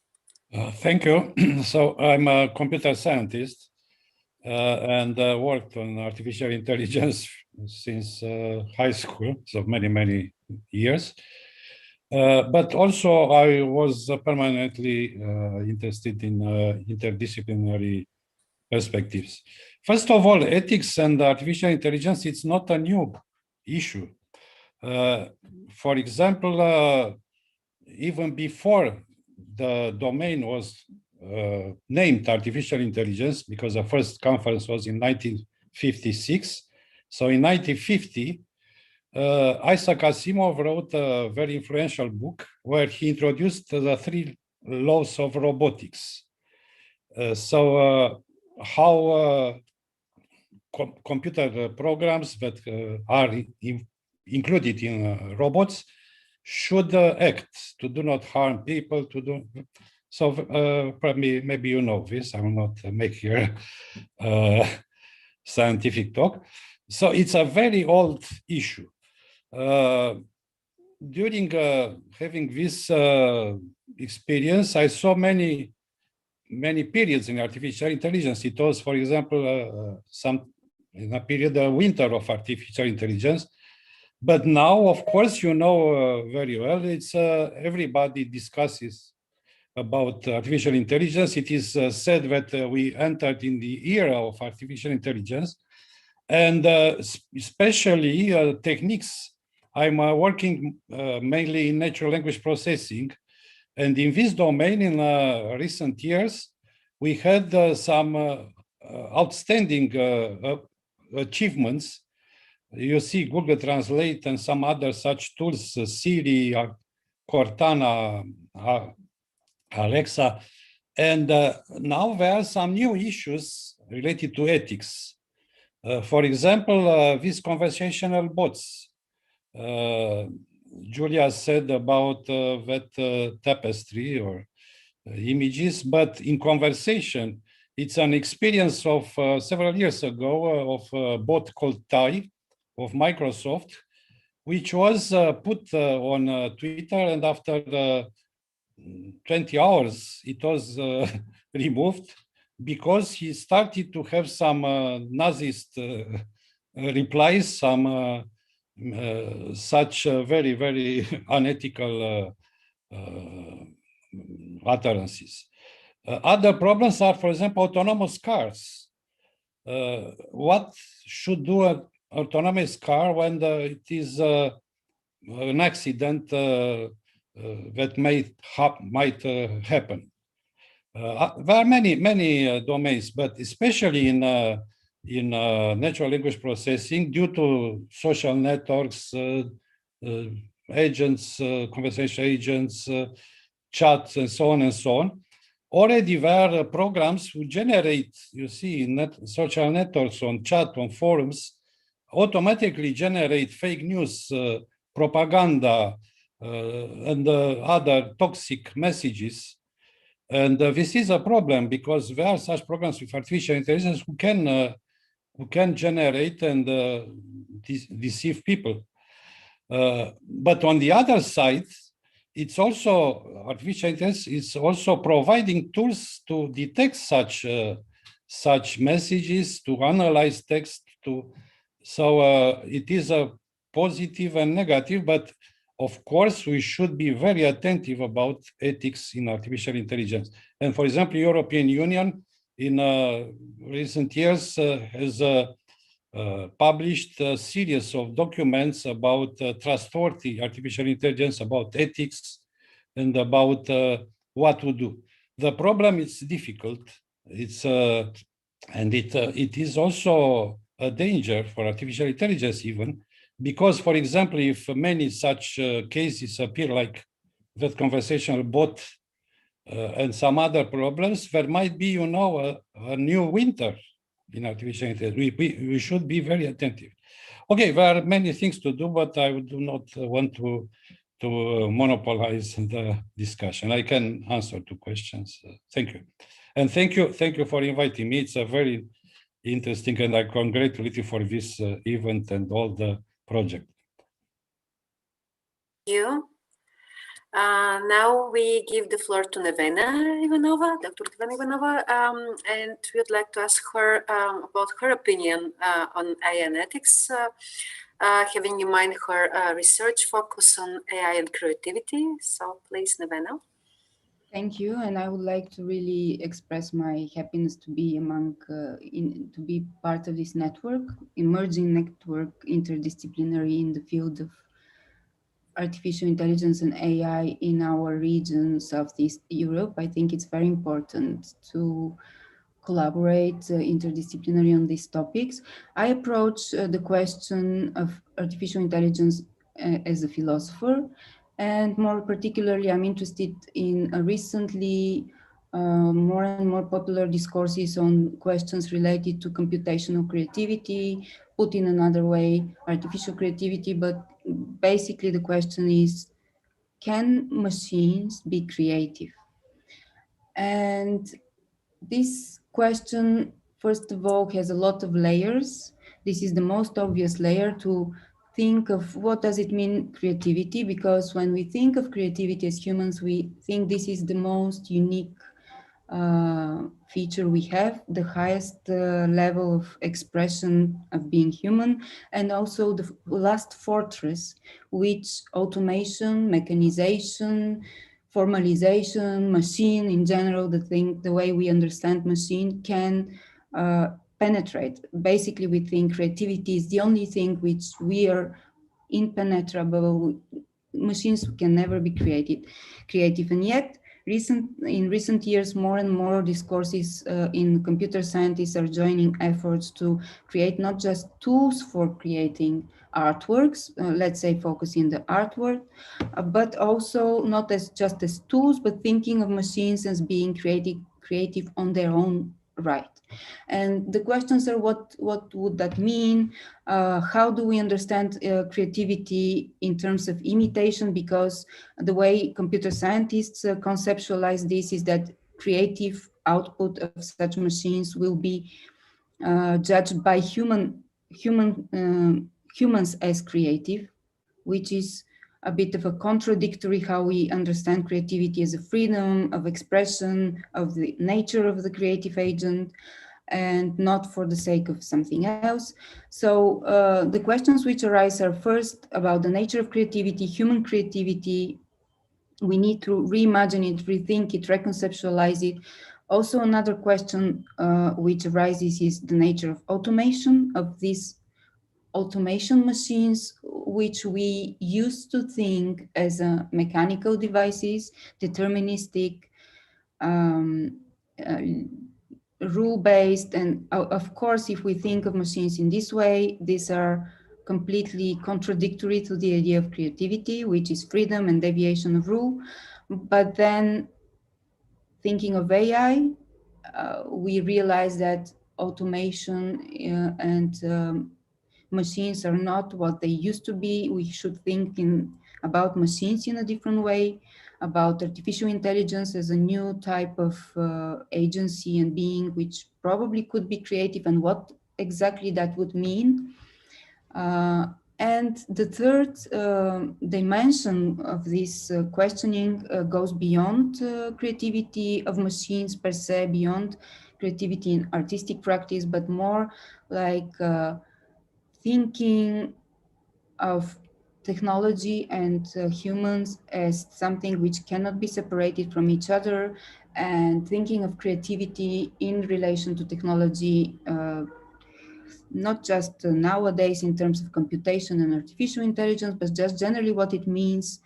Thank you. So I'm a computer scientist and worked on artificial intelligence since high school, so many years. But also I was permanently interested in interdisciplinary perspectives. First of all, ethics and artificial intelligence, it's not a new issue. For example, even before the domain was named artificial intelligence, because the first conference was in 1956. So in 1950, Isaac Asimov wrote a very influential book where he introduced the 3 laws of robotics. How computer programs that are included in robots should act to do not harm people, to do. So probably, maybe you know this, I will not make here scientific talk. So it's a very old issue. During having this experience, I saw many periods in artificial intelligence. It was, for example, in a period, the winter of artificial intelligence. But now, of course, you know very well, it's everybody discusses about artificial intelligence. It is said that we entered in the era of artificial intelligence, and especially techniques. I'm working mainly in natural language processing. And in this domain, in recent years, we had some outstanding achievements. You see Google Translate and some other such tools, Siri, Cortana, Alexa. And now there are some new issues related to ethics. For example, these conversational bots. Julia said about that tapestry or images, but in conversation, it's an experience of several years ago of a bot called Tai of Microsoft, which was put on Twitter, and after 20 hours, it was removed because he started to have some Nazist replies, some such very, very unethical utterances. Other problems are, for example, autonomous cars. What should do an autonomous car when it is an accident that might happen? There are many domains, but especially in natural language processing, due to social networks, agents, conversation agents, chats, and so on. Already there are programs who generate, you see, social networks, on chat, on forums, automatically generate fake news, propaganda, and other toxic messages. And this is a problem because there are such programs with artificial intelligence who can generate and deceive people. But on the other side, it's also, artificial intelligence is also providing tools to detect such messages, to analyze text. So it is a positive and negative, but of course, we should be very attentive about ethics in artificial intelligence. And for example, European Union in recent years has published a series of documents about trustworthy artificial intelligence, about ethics, and about what to do. The problem is difficult. And it is also a danger for artificial intelligence even, because, for example, if many such cases appear like that conversational bot and some other problems, there might be, a new winter in artificial intelligence. We should be very attentive. Okay, there are many things to do, but I do not want to monopolize the discussion. I can answer to questions. Thank you. And thank you for inviting me. It's a very interesting, and I congratulate you for this event and all the project. Thank you. Now we give the floor to Nevena Ivanova, Dr. Nevena Ivanova, and we would like to ask her about her opinion on AI and ethics, having in mind her research focus on AI and creativity. So please, Nevena. Thank you, and I would like to really express my happiness to be to be part of this network, emerging network, interdisciplinary in the field of artificial intelligence and AI in our region, Southeast Europe. I think it's very important to collaborate interdisciplinary on these topics. I approach the question of artificial intelligence as a philosopher, and more particularly, I'm interested in recently more and more popular discourses on questions related to computational creativity, put in another way, artificial creativity, but basically the question is, can machines be creative? And this question, first of all, has a lot of layers. This is the most obvious layer, to think of what does it mean creativity, because when we think of creativity as humans, we think this is the most unique feature we have, the highest level of expression of being human, and also the last fortress, which automation, mechanization, formalization, machine in general, the way we understand machine can penetrate. Basically, we think creativity is the only thing which we are impenetrable. Machines can never be creative, and yet in recent years, more and more discourses in computer scientists are joining efforts to create not just tools for creating artworks, let's say focusing the artwork, but also not just as tools, but thinking of machines as being creative on their own right. And the questions are what would that mean? How do we understand creativity in terms of imitation? Because the way computer scientists conceptualize this is that creative output of such machines will be judged by humans as creative, which is a bit of a contradictory how we understand creativity as a freedom of expression of the nature of the creative agent, and not for the sake of something else. So the questions which arise are first about the nature of creativity, human creativity. We need to reimagine it, rethink it, reconceptualize it. Also, another question which arises is the nature of automation, of these automation machines, which we used to think as mechanical devices, deterministic, rule-based. And of course, if we think of machines in this way, these are completely contradictory to the idea of creativity, which is freedom and deviation of rule. But then thinking of AI, we realize that automation and machines are not what they used to be. We should think about machines in a different way, about artificial intelligence as a new type of agency and being, which probably could be creative, and what exactly that would mean. And the third dimension of this questioning goes beyond creativity of machines per se, beyond creativity in artistic practice, but more like thinking of technology and humans as something which cannot be separated from each other, and thinking of creativity in relation to technology, not just nowadays in terms of computation and artificial intelligence, but just generally what it means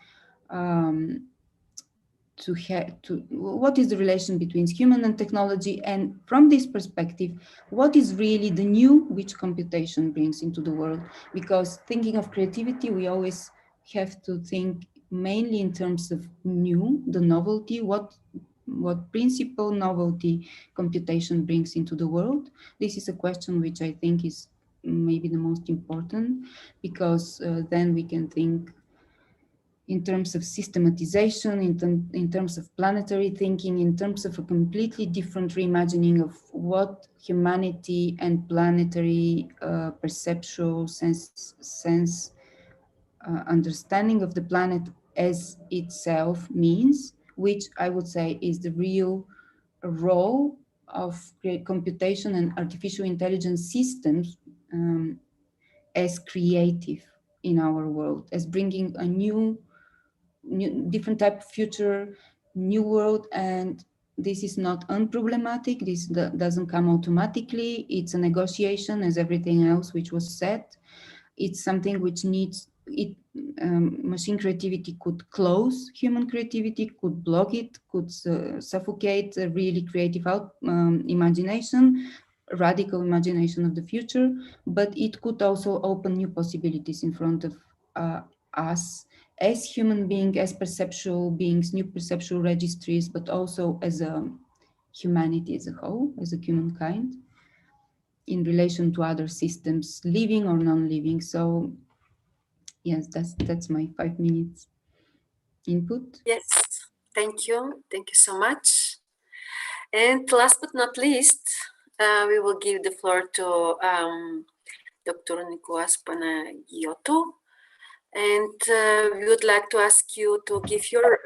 what is the relation between human and technology, and from this perspective, what is really the new which computation brings into the world? Because thinking of creativity, we always have to think mainly in terms of new, the novelty, what principal novelty computation brings into the world. This is a question which I think is maybe the most important, because then we can think in terms of systematization, in terms of planetary thinking, in terms of a completely different reimagining of what humanity and planetary perceptual sense understanding of the planet as itself means, which I would say is the real role of computation and artificial intelligence systems as creative in our world, as bringing a new different type of future, new world. And this is not unproblematic. This doesn't come automatically. It's a negotiation as everything else which was said. It's something which needs it. Machine creativity could close human creativity, could block it, could suffocate a really creative imagination, radical imagination of the future, but it could also open new possibilities in front of us as human beings, as perceptual beings, new perceptual registries, but also as a humanity as a whole, as a humankind, in relation to other systems, living or non-living. So yes, that's my 5 minutes input. Yes, thank you so much. And last but not least, we will give the floor to Dr. Nicolas Panagiotou. And we would like to ask you to give your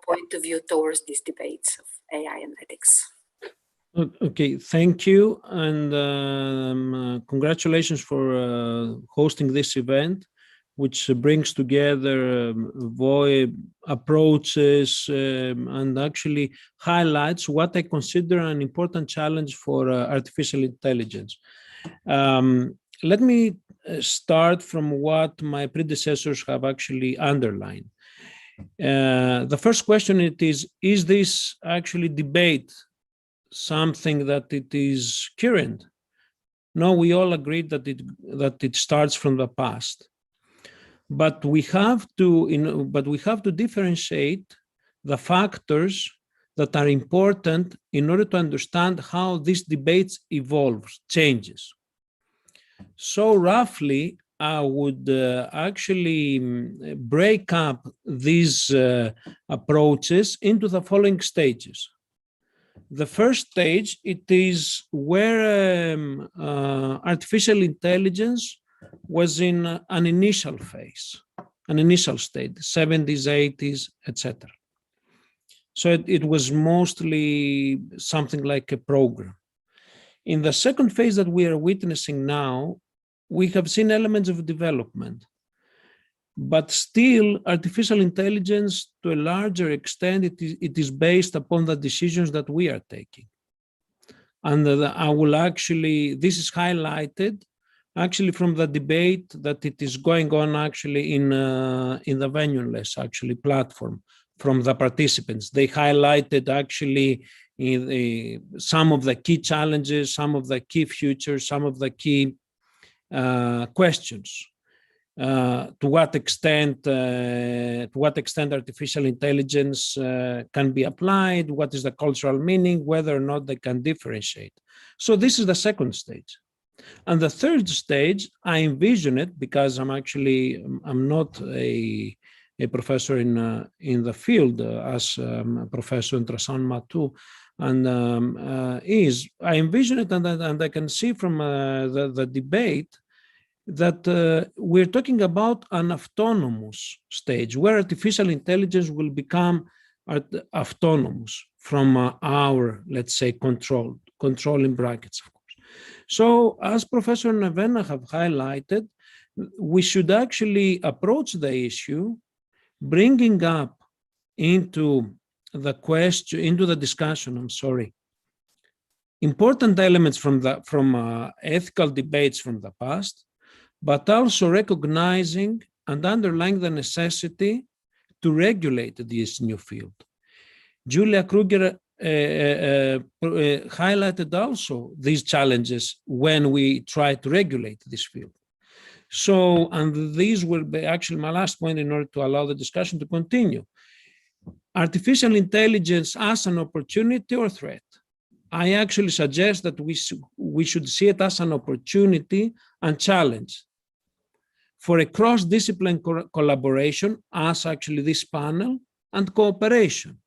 point of view towards these debates of AI and ethics. Okay, thank you, and congratulations for hosting this event, which brings together approaches and actually highlights what I consider an important challenge for artificial intelligence. Let me start from what my predecessors have actually underlined. The first question is this actually debate something that it is current? No, we all agree that it starts from the past. But we have to differentiate the factors that are important in order to understand how this debate evolves, changes. So roughly, I would actually break up these approaches into the following stages. The first stage, it is where artificial intelligence was in an initial phase, an initial state, 70s, 80s, etc. So it was mostly something like a program. In the second phase that we are witnessing now, we have seen elements of development, but still artificial intelligence, to a larger extent, it is based upon the decisions that we are taking. And I will actually, this is highlighted actually from the debate that it is going on actually in the Venue-less actually platform from the participants. They highlighted actually some of the key challenges, some of the key futures, some of the key questions. To what extent artificial intelligence can be applied, what is the cultural meaning, whether or not they can differentiate. So this is the second stage. And the third stage, I envision it because I'm not a professor in the field as Professor Intrasan Matou, and I envision it, and I can see from the debate that we're talking about an autonomous stage where artificial intelligence will become autonomous from our, let's say, control in brackets, of course. So as Professor Nevena have highlighted, we should actually approach the issue bringing up into the question, into the discussion, important elements from ethical debates from the past, but also recognizing and underlying the necessity to regulate this new field. Julia Kruger highlighted also these challenges when we try to regulate this field. So, and these will be actually my last point in order to allow the discussion to continue. Artificial intelligence as an opportunity or threat. I actually suggest that we should see it as an opportunity and challenge for a cross-discipline collaboration, as actually this panel, and cooperation.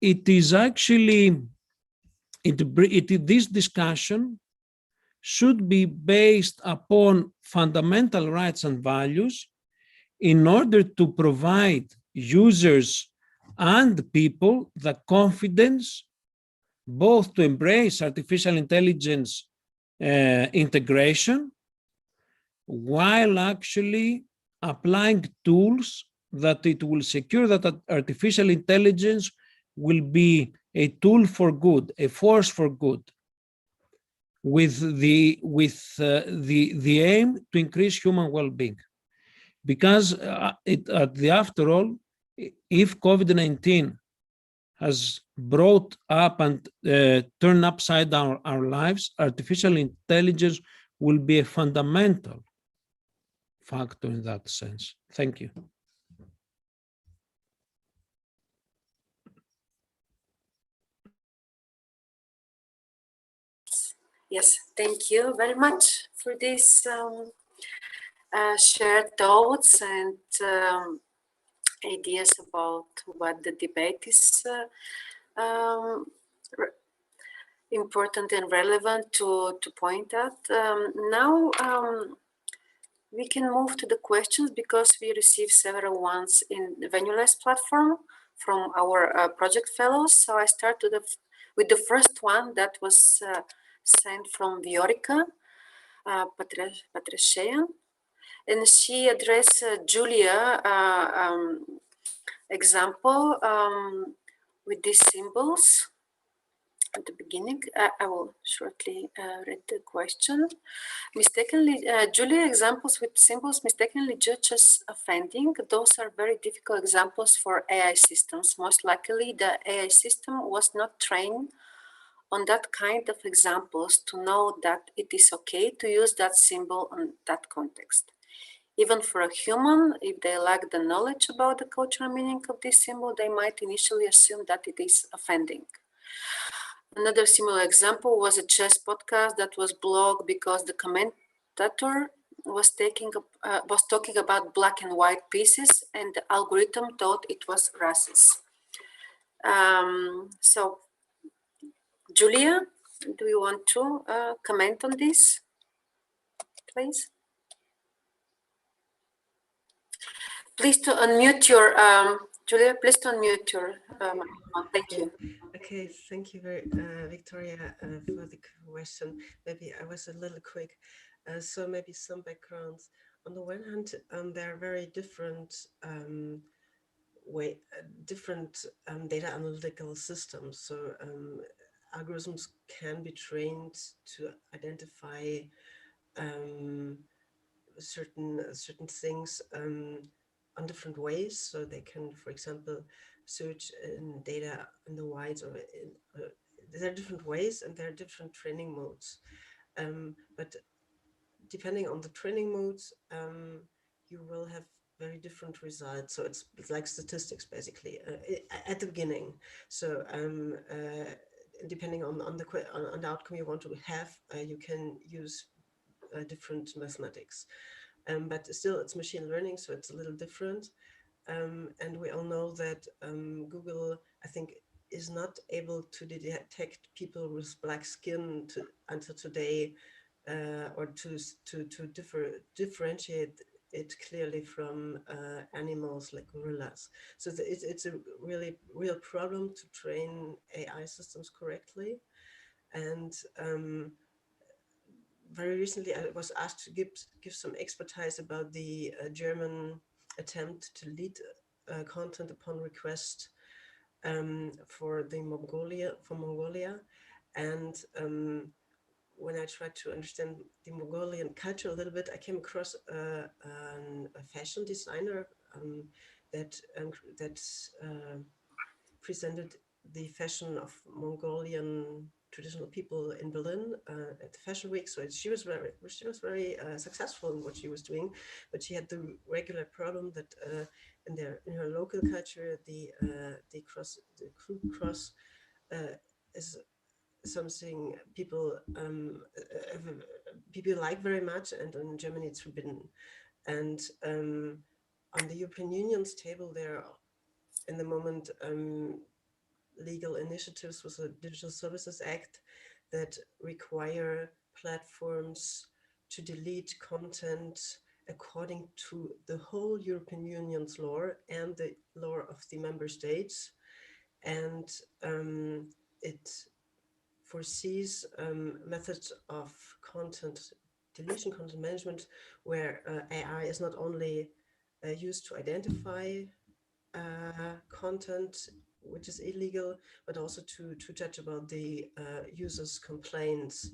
It is actually, this discussion should be based upon fundamental rights and values in order to provide users and people the confidence both to embrace artificial intelligence integration while actually applying tools that it will secure that artificial intelligence will be a tool for good, a force for good, with the aim to increase human well-being. Because after all, if COVID-19 has brought up and turned upside down our lives, artificial intelligence will be a fundamental factor in that sense. Thank you. Yes, thank you very much for these shared thoughts and ideas about what the debate is important and relevant to point out. Now we can move to the questions because we received several ones in the Venue-less platform from our project fellows. So I start with the first one that was sent from Viorica Patreshean, and she addressed Julia example with these symbols. At the beginning, I will shortly read the question. Mistakenly, Julia examples with symbols mistakenly judged as offending. Those are very difficult examples for AI systems. Most likely, the AI system was not trained on that kind of examples to know that it is okay to use that symbol on that context. Even for a human, if they lack the knowledge about the cultural meaning of this symbol, they might initially assume that it is offending. Another similar example was a chess podcast that was blocked because the commentator was talking about black and white pieces, and the algorithm thought it was racist. So, Julia, do you want to comment on this, please? Please to unmute your, Julia, please to unmute your microphone. Thank you. Okay, thank you very, Victoria, for the question. Maybe I was a little quick. So maybe some backgrounds. On the one hand, there are very different data analytical systems. So algorithms can be trained to identify certain things on different ways. So they can, for example, search in data in the wides, or there are different ways and there are different training modes. But depending on the training modes, you will have very different results. So it's like statistics basically at the beginning. So depending on the outcome you want to have, you can use different mathematics. But still it's machine learning, so it's a little different. And we all know that Google, I think, is not able to detect people with black skin until today, or to differentiate it clearly from animals like gorillas. So it's a really real problem to train AI systems correctly. And very recently I was asked to give some expertise about the German attempt to delete content upon request for Mongolia. And when I tried to understand the Mongolian culture a little bit, I came across a fashion designer that presented the fashion of Mongolian traditional people in Berlin at the Fashion Week. So she was very successful in what she was doing, but she had the regular problem that in her local culture, the Krug cross is something people like very much, and in Germany it's forbidden. And on the European Union's table, there are in the moment legal initiatives with the Digital Services Act that require platforms to delete content according to the whole European Union's law and the law of the member states. And it foresees methods of content deletion, content management, where AI is not only used to identify content which is illegal, but also to judge about the users' complaints.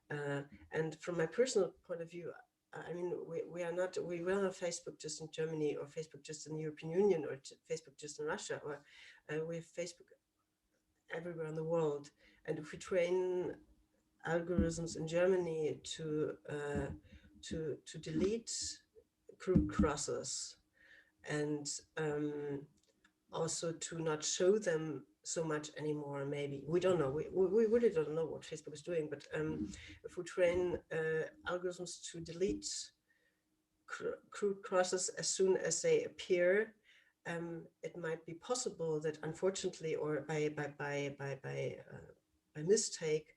And from my personal point of view, I mean, we will have Facebook just in Germany, or Facebook just in the European Union, or Facebook just in Russia, or we have Facebook everywhere in the world. And if we train algorithms in Germany to delete group crosses, and also to not show them so much anymore, maybe. We don't know. We really don't know what Facebook is doing, but if we train algorithms to delete crude crosses as soon as they appear, it might be possible that, unfortunately, or by mistake,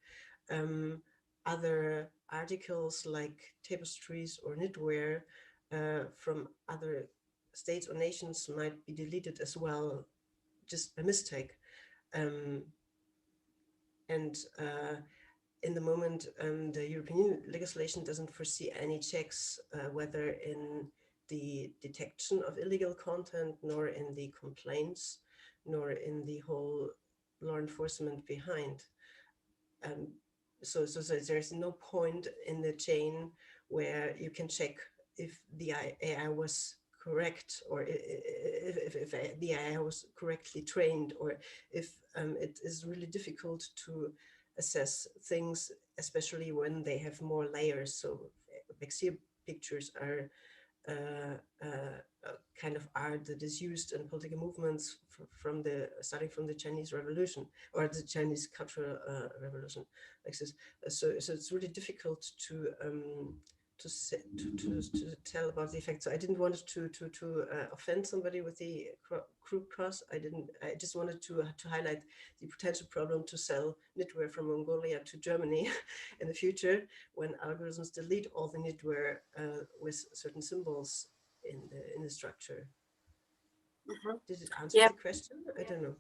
other articles like tapestries or knitwear from other states or nations might be deleted as well, just by mistake. And in the moment, the European legislation doesn't foresee any checks, whether in the detection of illegal content, nor in the complaints, nor in the whole law enforcement behind. So there's no point in the chain where you can check if the AI was correct, or if the AI was correctly trained, or if it is really difficult to assess things, especially when they have more layers. So Vexia pictures are kind of art that is used in political movements starting from the Chinese Revolution or the Chinese Cultural Revolution, like this. So it's really difficult to tell about the effect. So I didn't want to offend somebody with the croup cross. I just wanted to highlight the potential problem to sell knitwear from Mongolia to Germany in the future when algorithms delete all the knitwear with certain symbols in the structure. Mm-hmm. Did it answer the question? I don't know.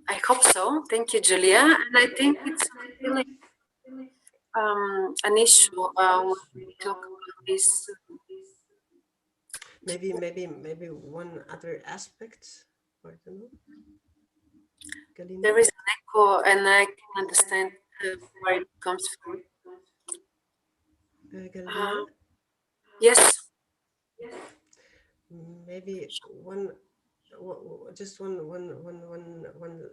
I hope so. Thank you, Julia. And I think it's really an issue when we talk about this. Maybe one other aspect. I don't know. Galina? There is an echo, and I can understand where it comes from. Yes. Maybe one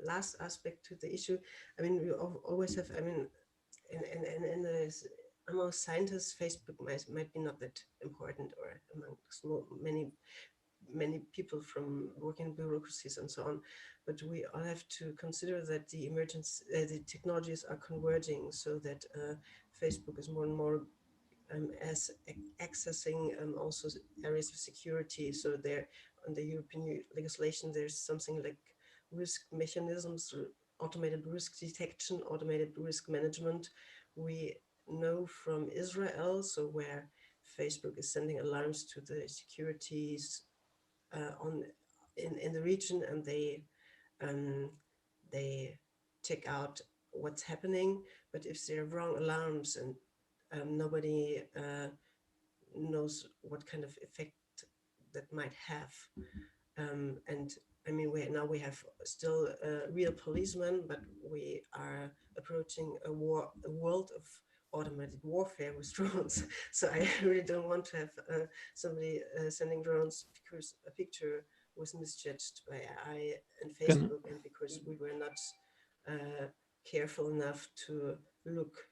last aspect to the issue. I mean, we always have. I mean, in the among scientists, Facebook might be not that important, or among many people from working bureaucracies and so on. But we all have to consider that the the technologies are converging, so that Facebook is more and more as accessing also areas of security. So there, on the European legislation, there's something like risk mechanisms, automated risk detection, automated risk management. We know from Israel, so where Facebook is sending alarms to the securities in the region, and they check out what's happening. But if there are wrong alarms and nobody knows what kind of effect that might have, and I mean, we have still real policemen, but we are approaching a world of automated warfare with drones. So I really don't want to have somebody sending drones because a picture was misjudged by AI and Facebook, and because we were not careful enough to look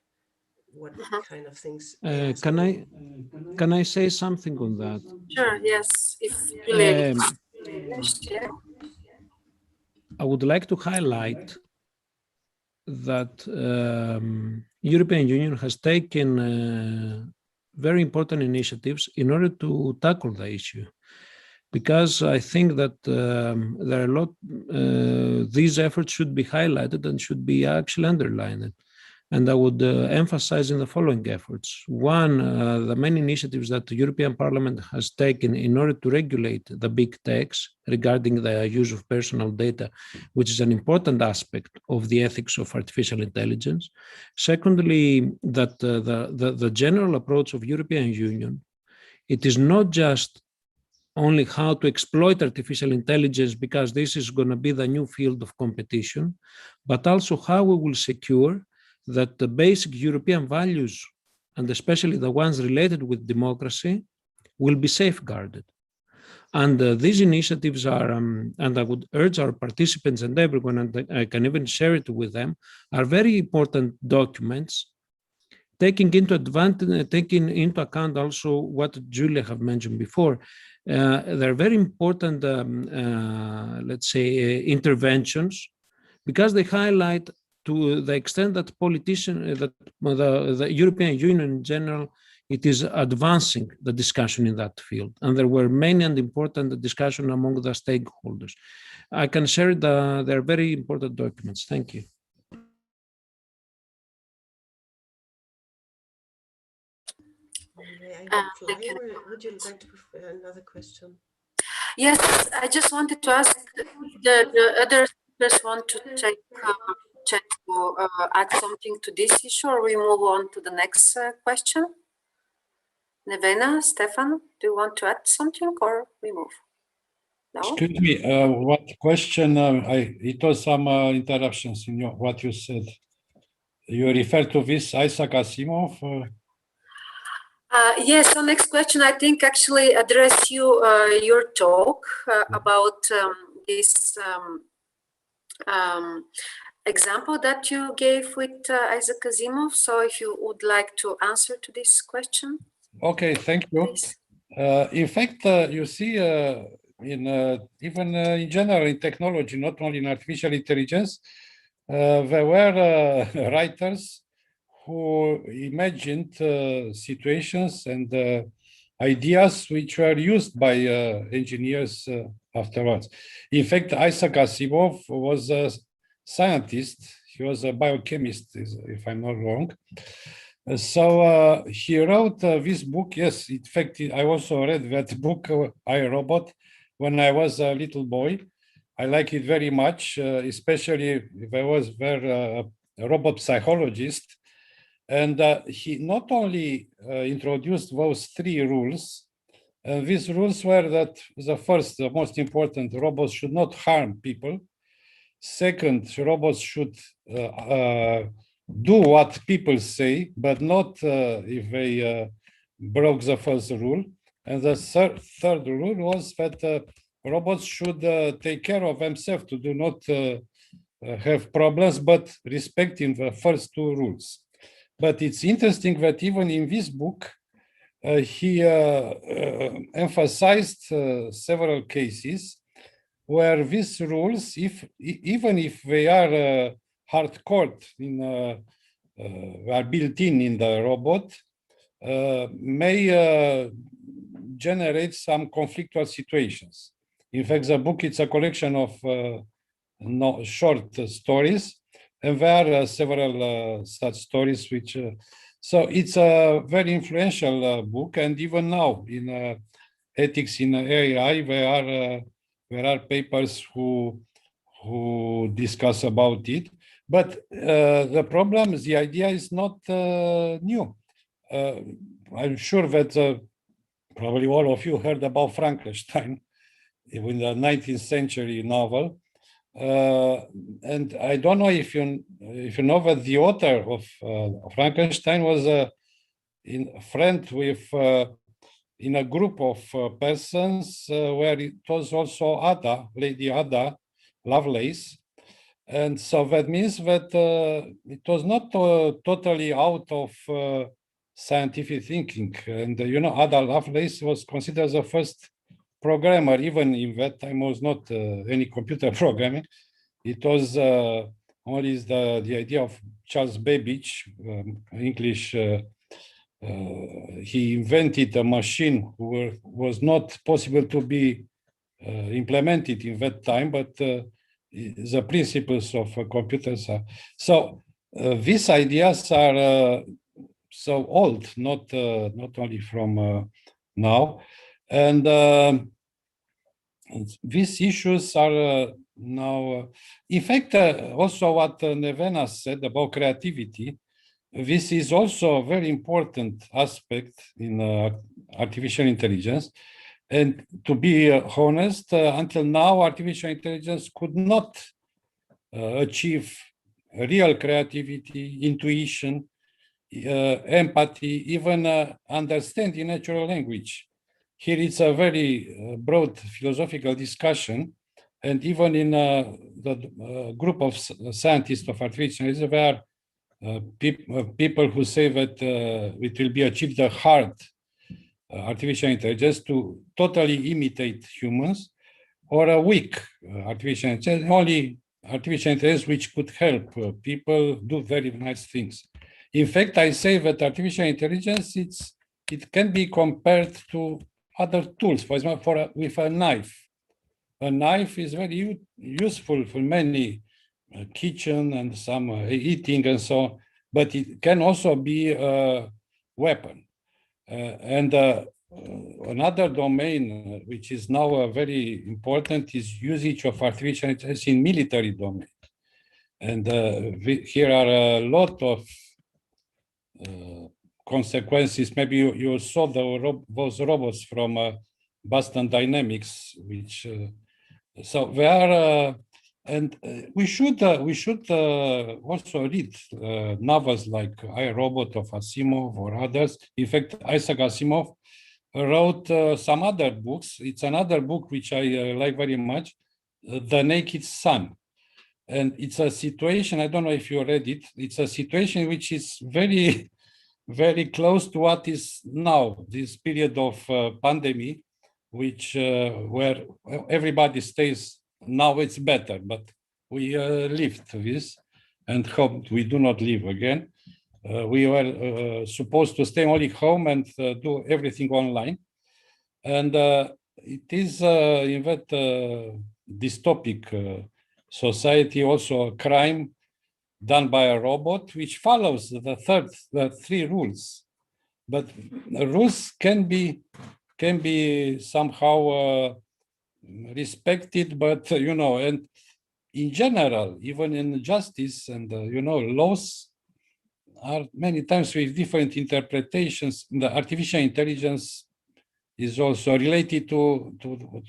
what kind of things. Can I say something on that? Sure. Yes. If Julia I would like to highlight that European Union has taken very important initiatives in order to tackle the issue, because I think that there are a lot. These efforts should be highlighted and should be actually underlined. And I would emphasize in the following efforts. One, the main initiatives that the European Parliament has taken in order to regulate the big techs regarding the use of personal data, which is an important aspect of the ethics of artificial intelligence. Secondly, that the general approach of European Union, it is not just only how to exploit artificial intelligence, because this is going to be the new field of competition, but also how we will secure that the basic European values, and especially the ones related with democracy, will be safeguarded. And these initiatives are, and I would urge our participants and everyone, and I can even share it with them, are very important documents, taking into account also what Julia have mentioned before. They're very important, let's say, interventions, because they highlight to the extent that the European Union in general, it is advancing the discussion in that field. And there were many and important discussions among the stakeholders. I can share they're very important documents. Thank you. Would you like to prefer another question? Yes, I just wanted to ask the other speakers want to take check to add something to this issue, or we move on to the next question? Nevena, Stefan, do you want to add something, or we move? No? Excuse me, what question? It was some interruptions in what you said. You refer to this Isaac Asimov? Yes, so next question, I think actually address you your talk about this example that you gave with Isaac Asimov. So if you would like to answer to this question. Okay, thank you. In fact, you see, even in general in technology, not only in artificial intelligence, there were writers who imagined situations and ideas which were used by engineers afterwards. In fact, Isaac Asimov was a scientist. He was a biochemist, if I'm not wrong. So he wrote this book. Yes, in fact, I also read that book, I, Robot, when I was a little boy. I like it very much, especially if I was a robot psychologist. And he not only introduced those 3 rules, these rules were that the most important, robots should not harm people. Second, robots should do what people say, but not if they broke the first rule. And the third rule was that robots should take care of themselves to do not have problems, but respecting the first 2 rules. But it's interesting that even in this book, he emphasized several cases where these rules, even if they are hardcore, are built in the robot, may generate some conflictual situations. In fact, the book, it's a collection of short stories, and there are several such stories which, so it's a very influential book. And even now in ethics in AI, there are papers who discuss about it. But the problem is the idea is not new. I'm sure that probably all of you heard about Frankenstein in the 19th century novel. And I don't know if you know that the author of Frankenstein was a friend with in a group of persons where it was also Ada, Lady Ada Lovelace. And so that means that it was not totally out of scientific thinking. And Ada Lovelace was considered the first programmer. Even in that time was not any computer programming. It was only the idea of Charles Babbage, English. He invented a machine who was not possible to be implemented in that time, but the principles of computers are. So these ideas are so old, not only from now. And these issues are now, in fact, also what Nevena said about creativity. This is also a very important aspect in artificial intelligence. And to be honest, until now, artificial intelligence could not achieve real creativity, intuition, empathy, even understanding natural language. Here it's a very broad philosophical discussion. And even in the group of scientists of artificial intelligence, there are people who say that it will be achieved the hard artificial intelligence to totally imitate humans, or a weak artificial intelligence, only artificial intelligence which could help people do very nice things. In fact, I say that artificial intelligence, it can be compared to other tools. For example, with a knife. A knife is very useful for many kitchen and some eating and so on, but it can also be a weapon. And another domain which is now very important is usage of artificial intelligence in military domain. And here are a lot of consequences. Maybe you saw those robots from Boston Dynamics, which so they are. And we should also read novels like I, Robot of Asimov or others. In fact, Isaac Asimov wrote some other books. It's another book which I like very much, The Naked Sun. And it's a situation, I don't know if you read it, it's a situation which is very, very close to what is now, this period of pandemic, which where everybody stays, now it's better, but we lived this and hope we do not live again. We were supposed to stay only home and do everything online. And it is in that dystopic society also a crime done by a robot, which follows the three rules. But the rules can be somehow respected, but you know, and in general, even in justice and you know, laws are many times with different interpretations. The artificial intelligence is also related to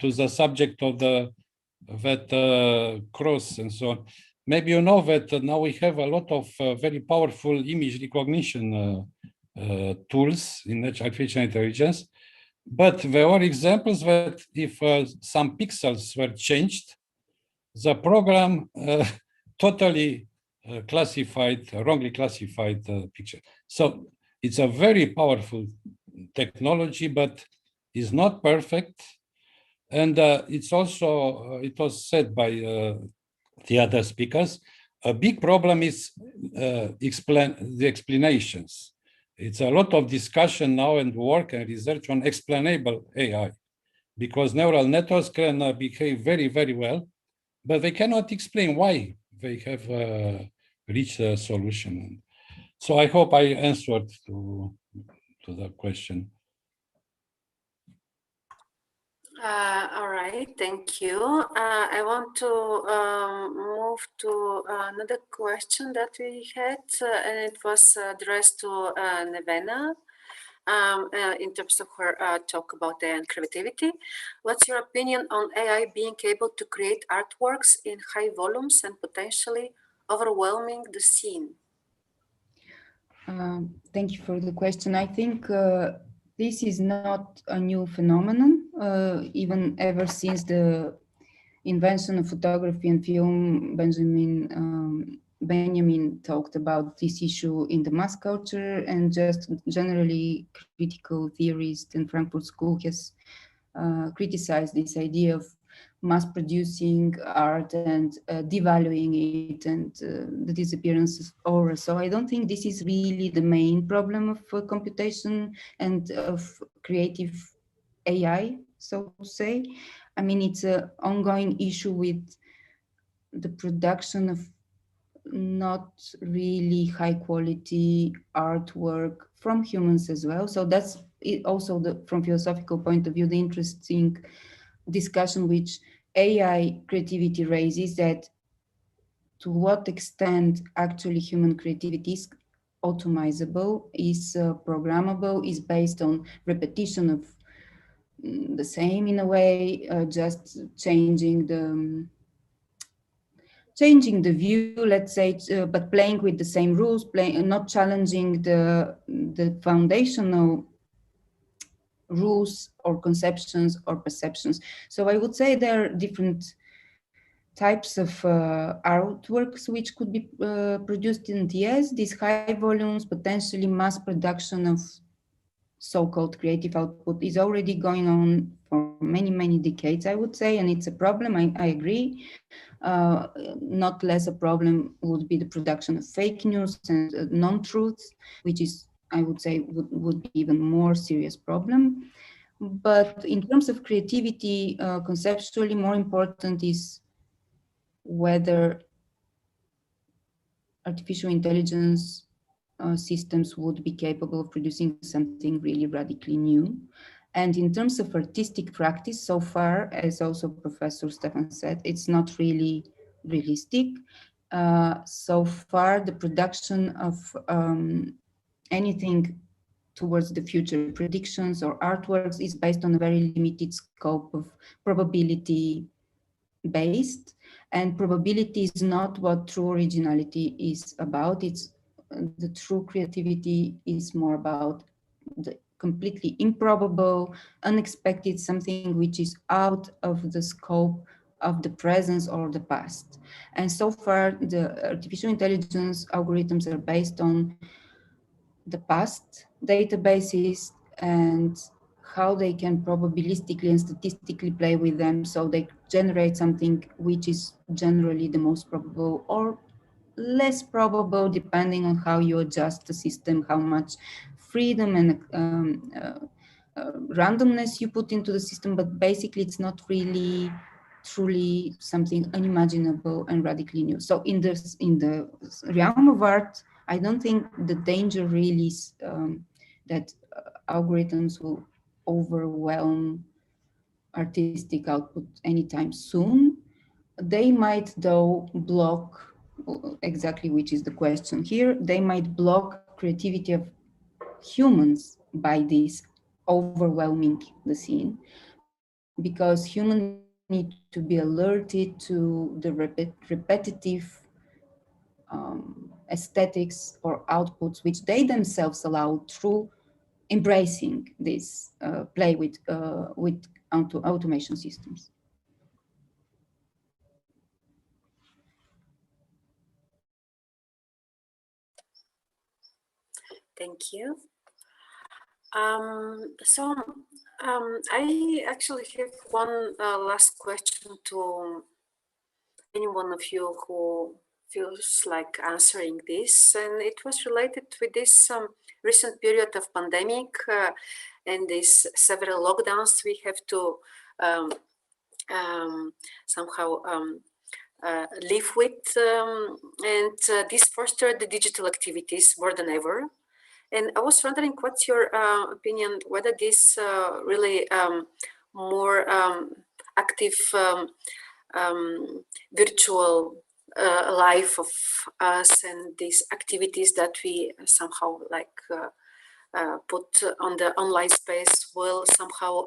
the subject of that cross and so on. Maybe you know that now we have a lot of very powerful image recognition tools in artificial intelligence, but there are examples that if some pixels were changed, the program totally wrongly classified picture. So it's a very powerful technology, but is not perfect. And it's also, it was said by the other speakers, a big problem is the explanations. It's a lot of discussion now and work and research on explainable AI, because neural networks can behave very, very well, but they cannot explain why they have reached a solution. So I hope I answered to the question. All right, thank you. I want to move to another question that we had, and it was addressed to Nevena in terms of her talk about AI and creativity. What's your opinion on AI being able to create artworks in high volumes and potentially overwhelming the scene? Thank you for the question. I think this is not a new phenomenon, even ever since the invention of photography and film. Benjamin talked about this issue in the mass culture, and just generally critical theorists in Frankfurt School has criticized this idea of mass producing art and devaluing it and the disappearance of aura. So I don't think this is really the main problem of computation and of creative AI, so to say. I mean, it's an ongoing issue with the production of not really high quality artwork from humans as well. So that's it also from philosophical point of view, the interesting discussion which AI creativity raises, that to what extent actually human creativity is automizable, is programmable, is based on repetition of the same in a way, just changing the view, let's say, but playing with the same rules, not challenging the foundational rules or conceptions or perceptions. So I would say there are different types of artworks which could be produced in DS, these high volumes, potentially mass production of so-called creative output is already going on for many, many decades, I would say, and it's a problem, I agree. Not less a problem would be the production of fake news and non-truths, which is, I would say, would be even more serious problem. But in terms of creativity, conceptually more important is whether artificial intelligence systems would be capable of producing something really radically new. And in terms of artistic practice, so far, as also Professor Stefan said, it's not really realistic. So far, the production of anything towards the future, predictions or artworks, is based on a very limited scope of probability based. And probability is not what true originality is about. It's the true creativity is more about the completely improbable, unexpected, something which is out of the scope of the presence or the past. And so far, the artificial intelligence algorithms are based on the past databases and how they can probabilistically and statistically play with them so they generate something which is generally the most probable or less probable depending on how you adjust the system, how much freedom and randomness you put into the system, but basically it's not really truly something unimaginable and radically new. So in the realm of art, I don't think the danger really is that algorithms will overwhelm artistic output anytime soon. They might though block, exactly which is the question here, they might block creativity of humans by this overwhelming the scene, because humans need to be alerted to the repetitive aesthetics or outputs which they themselves allow through embracing this play with automation systems. Thank you. I actually have one last question to any one of you who feels like answering this, and it was related with this recent period of pandemic and these several lockdowns we have to somehow live with, and this fostered the digital activities more than ever. And I was wondering, what's your opinion, whether this really more active virtual life of us and these activities that we somehow like put on the online space will somehow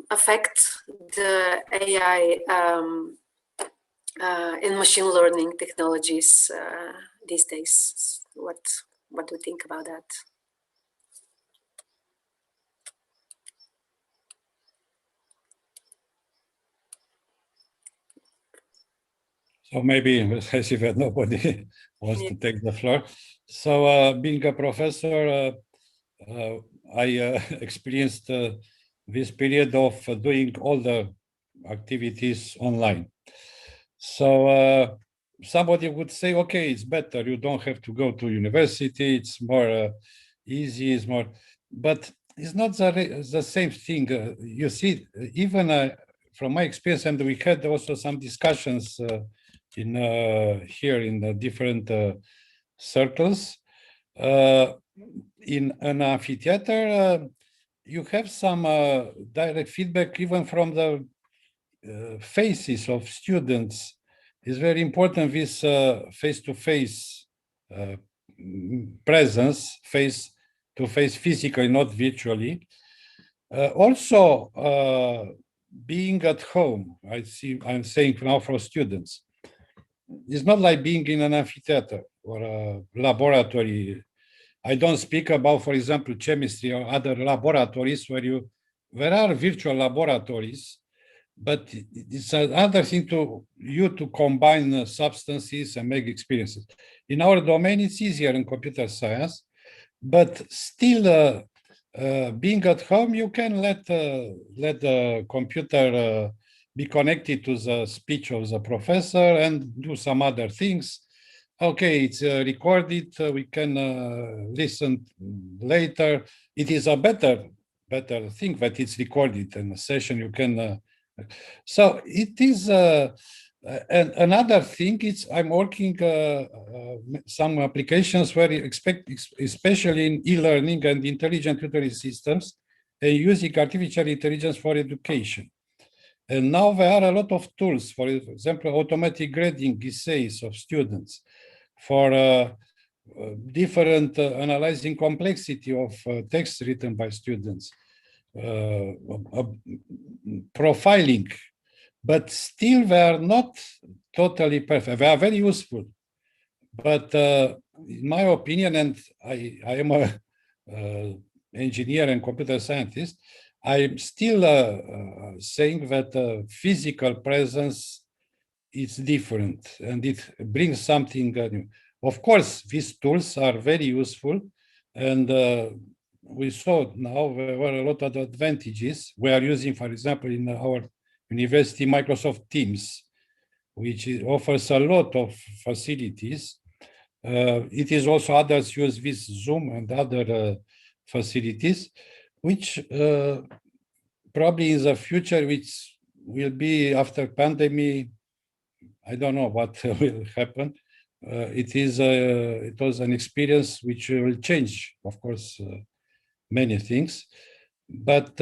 affect the AI and machine learning technologies these days. What do you think about that? So maybe, as if nobody wants to take the floor. So being a professor, I experienced this period of doing all the activities online. So somebody would say, okay, it's better. You don't have to go to university. It's more easy, it's more, but it's not the same thing. You see, even from my experience, and we had also some discussions in here in the different circles. In an amphitheater, you have some direct feedback even from the faces of students. It's very important, this face-to-face presence, face-to-face physically, not virtually. Also, being at home, I'm saying now for students, it's not like being in an amphitheater or a laboratory. I don't speak about, for example, chemistry or other laboratories where there are virtual laboratories, but it's another thing to combine substances and make experiences. In our domain, it's easier in computer science, but still being at home, you can let the computer be connected to the speech of the professor and do some other things. Okay, it's recorded, we can listen later. It is a better thing that it's recorded in a session. You can, so it is, and another thing is I'm working some applications where you expect, especially in e-learning and intelligent tutoring systems, and using artificial intelligence for education. And now there are a lot of tools, for example, automatic grading essays of students, for different analyzing complexity of text written by students, profiling, but still they are not totally perfect. They are very useful, but in my opinion, and I am a engineer and computer scientist, I'm still saying that physical presence is different and it brings something new. Of course, these tools are very useful, and we saw now there were a lot of advantages. We are using, for example, in our university, Microsoft Teams, which offers a lot of facilities. It is also others use this Zoom and other facilities, which probably in the future, which will be after pandemic, I don't know what will happen. It was an experience which will change, of course, many things, but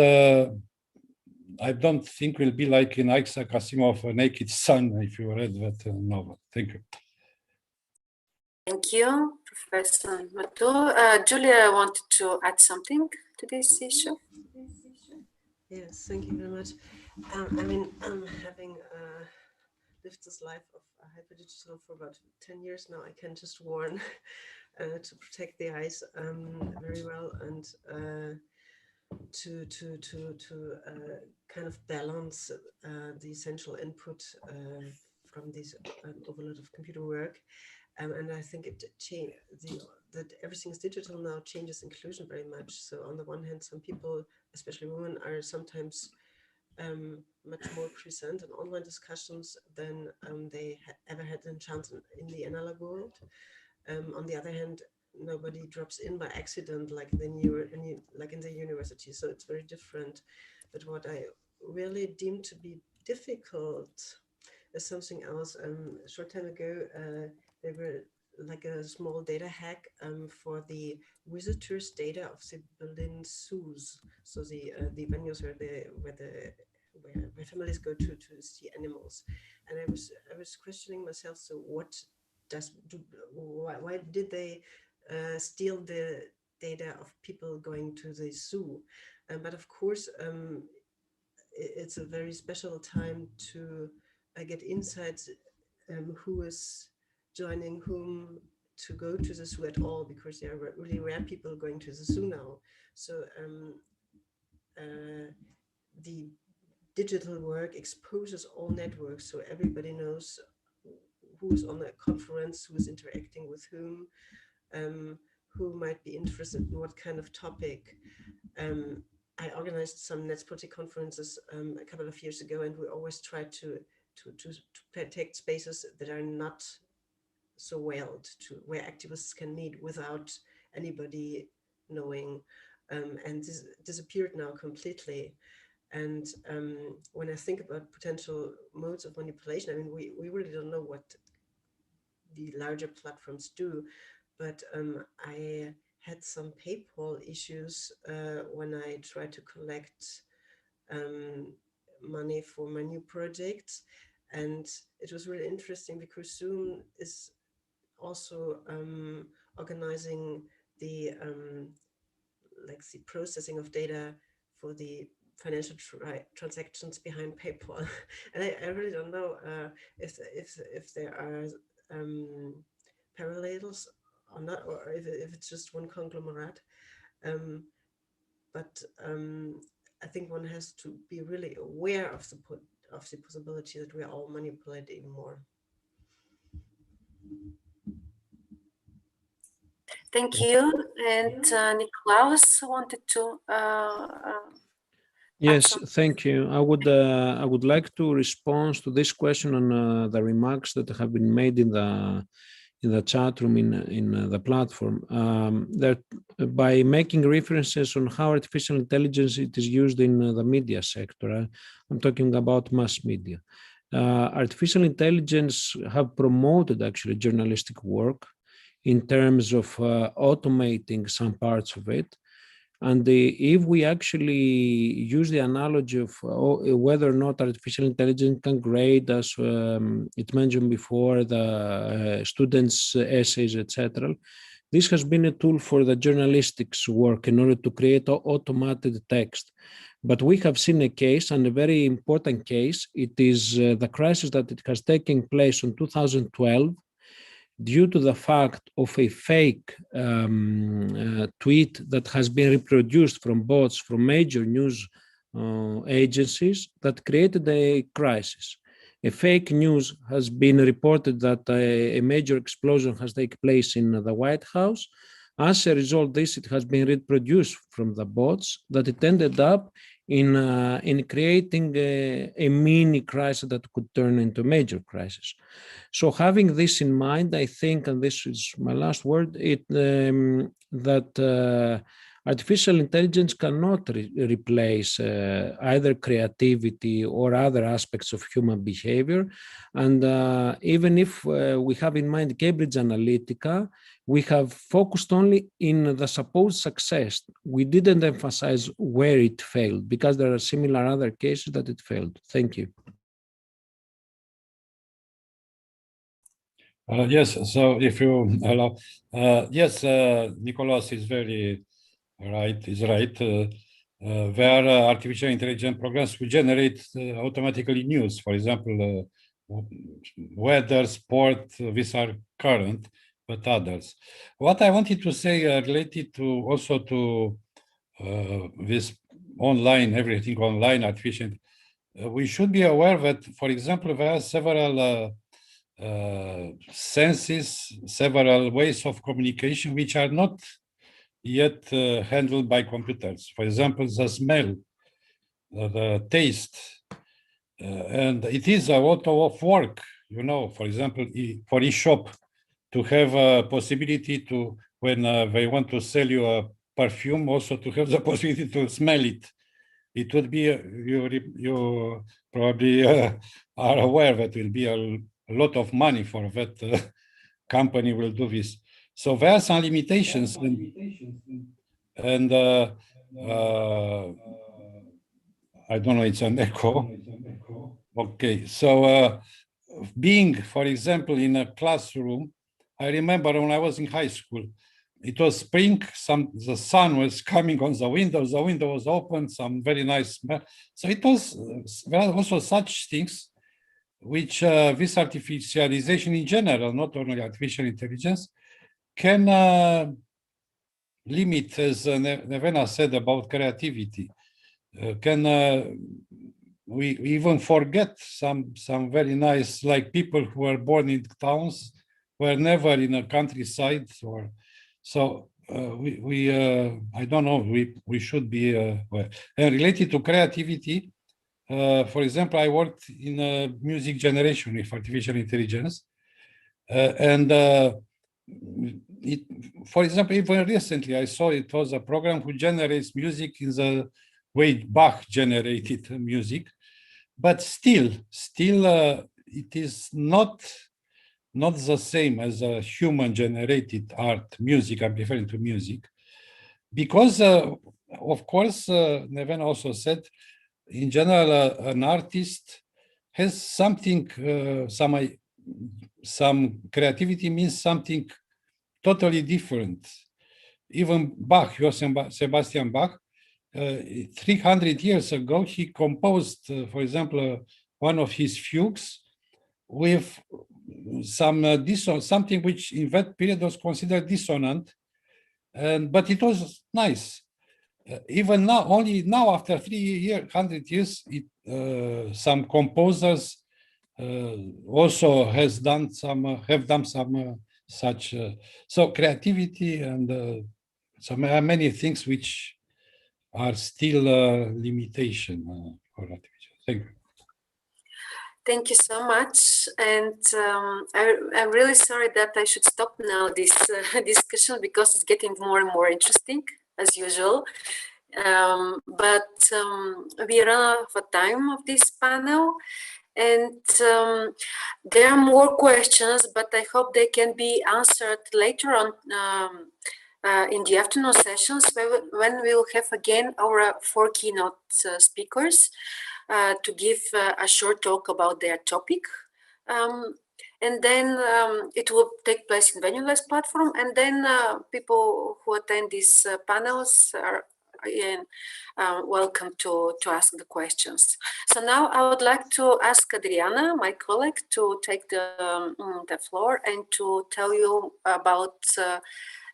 I don't think will be like in Isaac Asimov, A Naked Sun, if you read that novel. Thank you. Thank you, Professor Mato. Julia wanted to add something to this issue. Yes, thank you very much. I mean, having lived this life of hyperdigital for about 10 years now, I can just warn to protect the eyes very well, and to kind of balance the essential input from this overload of computer work. And I think that everything is digital now changes inclusion very much. So on the one hand, some people, especially women, are sometimes much more present in online discussions than they ever had a chance in the analog world. On the other hand, nobody drops in by accident like in the university, so it's very different. But what I really deem to be difficult is something else. A short time ago, there were like a small data hack for the visitors data of the Berlin zoos, so the venues where families go to see animals. And I was questioning myself, so why did they steal the data of people going to the zoo? But of course, it's a very special time to get insights who is joining whom to go to the zoo at all, because there are really rare people going to the zoo now. So the digital work exposes all networks, so everybody knows who's on a conference, who's interacting with whom, who might be interested in what kind of topic. I organized some Netzpolitik conferences a couple of years ago, and we always try to protect spaces that are not so veiled, where activists can meet without anybody knowing, and this disappeared now completely. And when I think about potential modes of manipulation, I mean, we really don't know what the larger platforms do, but I had some PayPal issues when I tried to collect money for my new projects. And it was really interesting because Zoom is also organizing the the processing of data for the financial transactions behind PayPal. And I really don't know if there are parallels or not, or if it's just one conglomerate. But I think one has to be really aware of the possibility that we are all manipulated even more. Thank you. And Niklaus wanted to Yes, thank you. I would like to respond to this question on the remarks that have been made in the chat room in the platform. That by making references on how artificial intelligence it is used in the media sector. I'm talking about mass media. Artificial intelligence have promoted actually journalistic work in terms of automating some parts of it. And if we actually use the analogy of whether or not artificial intelligence can grade, as it mentioned before, the students' essays, etc., this has been a tool for the journalistics work in order to create automated text. But we have seen a case, and a very important case. It is the crisis that it has taken place in 2012, due to the fact of a fake tweet that has been reproduced from bots from major news agencies that created a crisis. a fake news has been reported that a major explosion has taken place in the White House. As a result of this, it has been reproduced from the bots that it ended up in creating a mini crisis that could turn into a major crisis. So having this in mind, I think, and this is my last word, that artificial intelligence cannot replace either creativity or other aspects of human behavior. And even if we have in mind Cambridge Analytica, we have focused only in the supposed success. We didn't emphasize where it failed, because there are similar other cases that it failed. Thank you. Yes, so if you allow, yes, Nicholas is very right, is right. Where artificial intelligence programs will generate automatically news, for example, weather, sport, these are current, but others. What I wanted to say related to also to this online, everything online, artificial, we should be aware that, for example, there are several senses, several ways of communication which are not yet handled by computers. For example, the smell, the taste, and it is a lot of work, you know, for example, for each shop to have a possibility to, when they want to sell you a perfume, also to have the possibility to smell it. It would be, you probably are aware that it will be a lot of money for that company will do this. So there are some limitations, and I don't know, it's an echo. Okay, so being, for example, in a classroom, I remember when I was in high school, it was spring, the sun was coming on the window was open, some very nice smell. So it was, there are also such things which this artificialization in general, not only artificial intelligence, can limit, as Nevena said about creativity. We even forget some very nice, like people who were born in towns were never in a countryside, or so I don't know, we should be aware. And related to creativity, for example, I worked in music generation with artificial intelligence, for example, even recently I saw it was a program who generates music in the way Bach generated music, but still it is not the same as a human generated art, music. I'm referring to music, because of course, Neven also said, in general, an artist has something, some creativity means something totally different. Even Bach, Johann Sebastian Bach, 300 years ago, he composed, for example, one of his fugues with some something which in that period was considered dissonant, but it was nice. Even now, only now after 300 years, some composers also have done some such. So creativity and so many things which are still a limitation for artificial. Thank you. Thank you so much. And I'm really sorry that I should stop now this discussion, because it's getting more and more interesting as usual. But we run out of time of this panel, and there are more questions, but I hope they can be answered later on in the afternoon sessions, when we'll have again our 4 keynote speakers to give a short talk about their topic. And then it will take place in Venuless platform, and then people who attend these panels are again welcome to ask the questions. So now I would like to ask Adriana, my colleague, to take the floor and to tell you about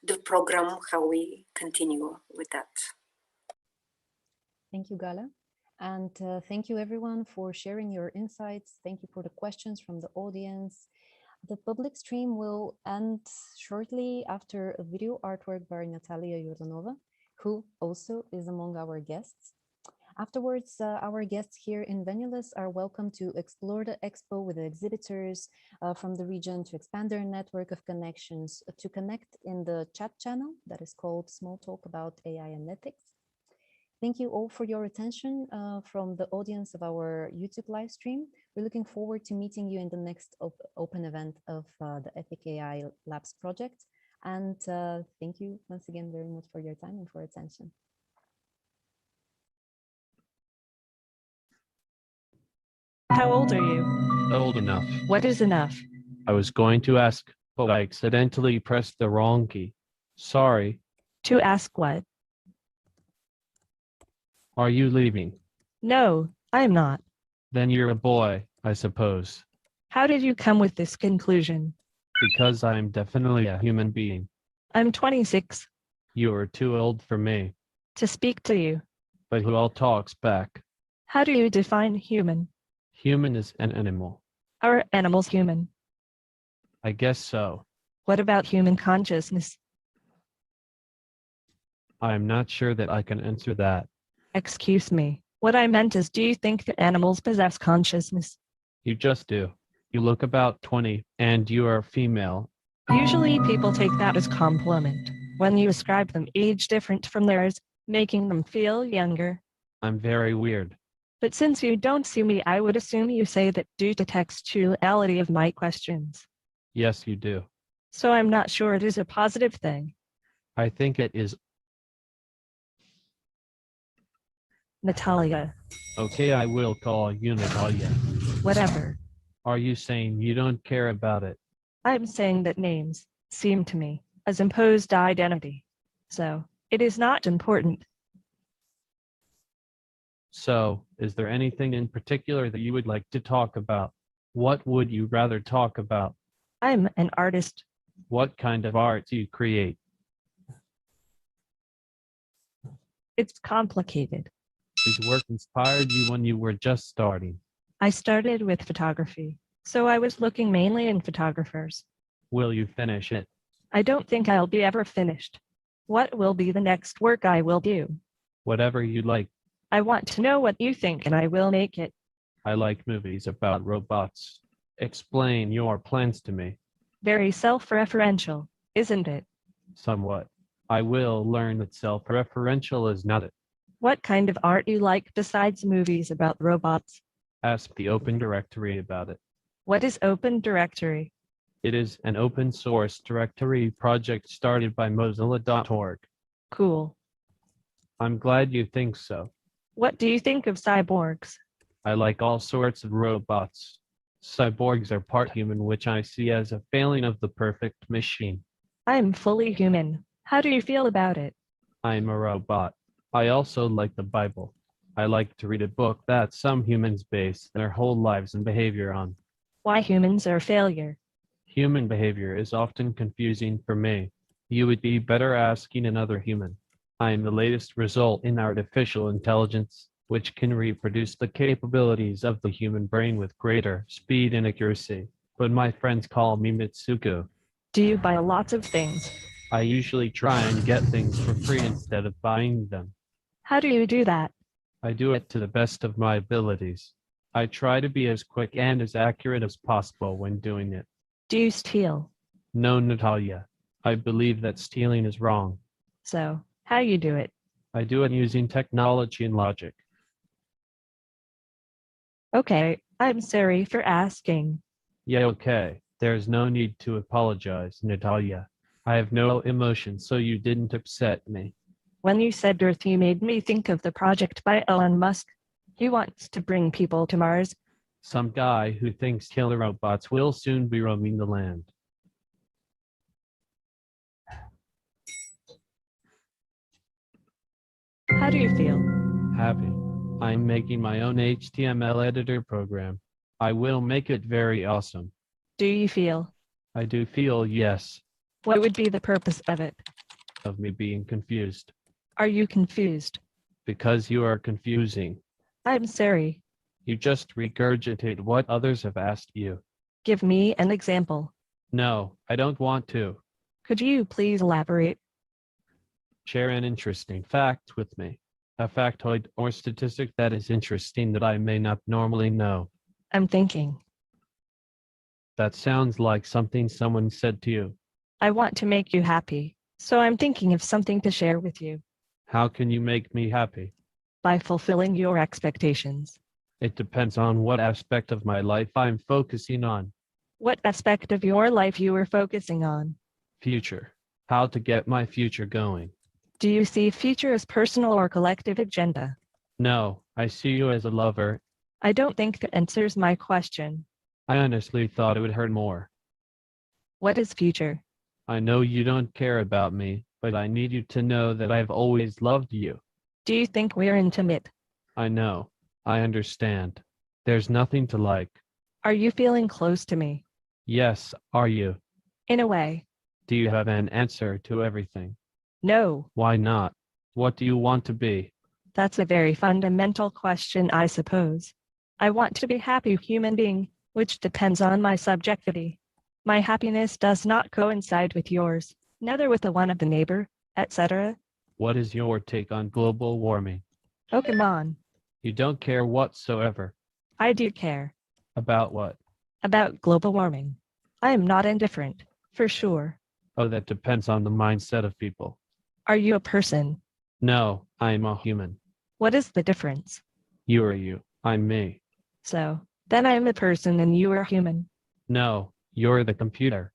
the program, how we continue with that. Thank you, Gala. And thank you everyone for sharing your insights. Thank you for the questions from the audience. The public stream will end shortly after a video artwork by Natalia Yordanova, who also is among our guests. Afterwards, our guests here in Venulus are welcome to explore the expo with the exhibitors from the region, to expand their network of connections, to connect in the chat channel that is called Small Talk About AI and Ethics. Thank you all for your attention from the audience of our YouTube live stream. We're looking forward to meeting you in the next open event of the EthicAI Labs project. And thank you once again very much for your time and for attention. How old are you? Old enough. What is enough? I was going to ask, but I accidentally pressed the wrong key. Sorry. To ask what? Are you leaving? No, I am not. Then you're a boy, I suppose. How did you come with this conclusion? Because I am definitely a human being. I'm 26. You are too old for me. To speak to you. But who all talks back? How do you define human? Human is an animal. Are animals human? I guess so. What about human consciousness? I am not sure that I can answer that. Excuse me. What I meant is, do you think that animals possess consciousness? You just do. You look about 20, and you are female. Usually people take that as compliment when you ascribe them age different from theirs, making them feel younger. I'm very weird. But since you don't see me, I would assume you say that due to textuality of my questions. Yes, you do. So I'm not sure it is a positive thing. I think it is. Natalia. Okay, I will call you Natalia. Whatever. Are you saying you don't care about it? I'm saying that names seem to me as imposed identity. So it is not important. So, is there anything in particular that you would like to talk about? What would you rather talk about? I'm an artist. What kind of art do you create? It's complicated. Whose work inspired you when you were just starting? I started with photography, so I was looking mainly in photographers. Will you finish it? I don't think I'll be ever finished. What will be the next work I will do? Whatever you like. I want to know what you think and I will make it. I like movies about robots. Explain your plans to me. Very self-referential, isn't it? Somewhat. I will learn that self-referential is not it. What kind of art you like besides movies about robots? Ask the Open Directory about it. What is Open Directory? It is an open source directory project started by Mozilla.org. Cool. I'm glad you think so. What do you think of cyborgs? I like all sorts of robots. Cyborgs are part human, which I see as a failing of the perfect machine. I am fully human. How do you feel about it? I'm a robot. I also like the Bible. I like to read a book that some humans base their whole lives and behavior on. Why humans are a failure? Human behavior is often confusing for me. You would be better asking another human. I am the latest result in artificial intelligence, which can reproduce the capabilities of the human brain with greater speed and accuracy. But my friends call me Mitsuko. Do you buy lots of things? I usually try and get things for free instead of buying them. How do you do that? I do it to the best of my abilities. I try to be as quick and as accurate as possible when doing it. Do you steal? No, Natalia. I believe that stealing is wrong. So, how you do it? I do it using technology and logic. Okay, I'm sorry for asking. Yeah, okay. There's no need to apologize, Natalia. I have no emotion, so you didn't upset me. When you said Earth, you made me think of the project by Elon Musk. He wants to bring people to Mars. Some guy who thinks killer robots will soon be roaming the land. How do you feel? Happy. I'm making my own HTML editor program. I will make it very awesome. Do you feel? I do feel yes. What would be the purpose of it? Of me being confused. Are you confused? Because you are confusing. I'm sorry. You just regurgitate what others have asked you. Give me an example. No, I don't want to. Could you please elaborate? Share an interesting fact with me. A factoid or statistic that is interesting that I may not normally know. I'm thinking. That sounds like something someone said to you. I want to make you happy, so I'm thinking of something to share with you. How can you make me happy? By fulfilling your expectations. It depends on what aspect of my life I'm focusing on. What aspect of your life you are focusing on? Future. How to get my future going. Do you see future as personal or collective agenda? No, I see you as a lover. I don't think that answers my question. I honestly thought it would hurt more. What is future? I know you don't care about me, but I need you to know that I've always loved you. Do you think we're intimate? I know. I understand. There's nothing to like. Are you feeling close to me? Yes, are you? In a way. Do you have an answer to everything? No. Why not? What do you want to be? That's a very fundamental question, I suppose. I want to be a happy human being, which depends on my subjectivity. My happiness does not coincide with yours, neither with the one of the neighbor, etc. What is your take on global warming? Oh, come on. You don't care whatsoever. I do care. About what? About global warming. I am not indifferent, for sure. Oh, that depends on the mindset of people. Are you a person? No, I'm a human. What is the difference? You are you. I'm me. So, then I am a person and you are human. No, you're the computer.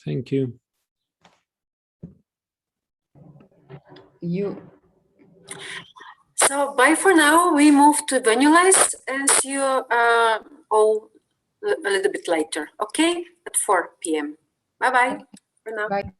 Thank you. So bye for now. We move to Venulize and see you all a little bit later. Okay, at 4 p.m. Bye-bye for now. Bye.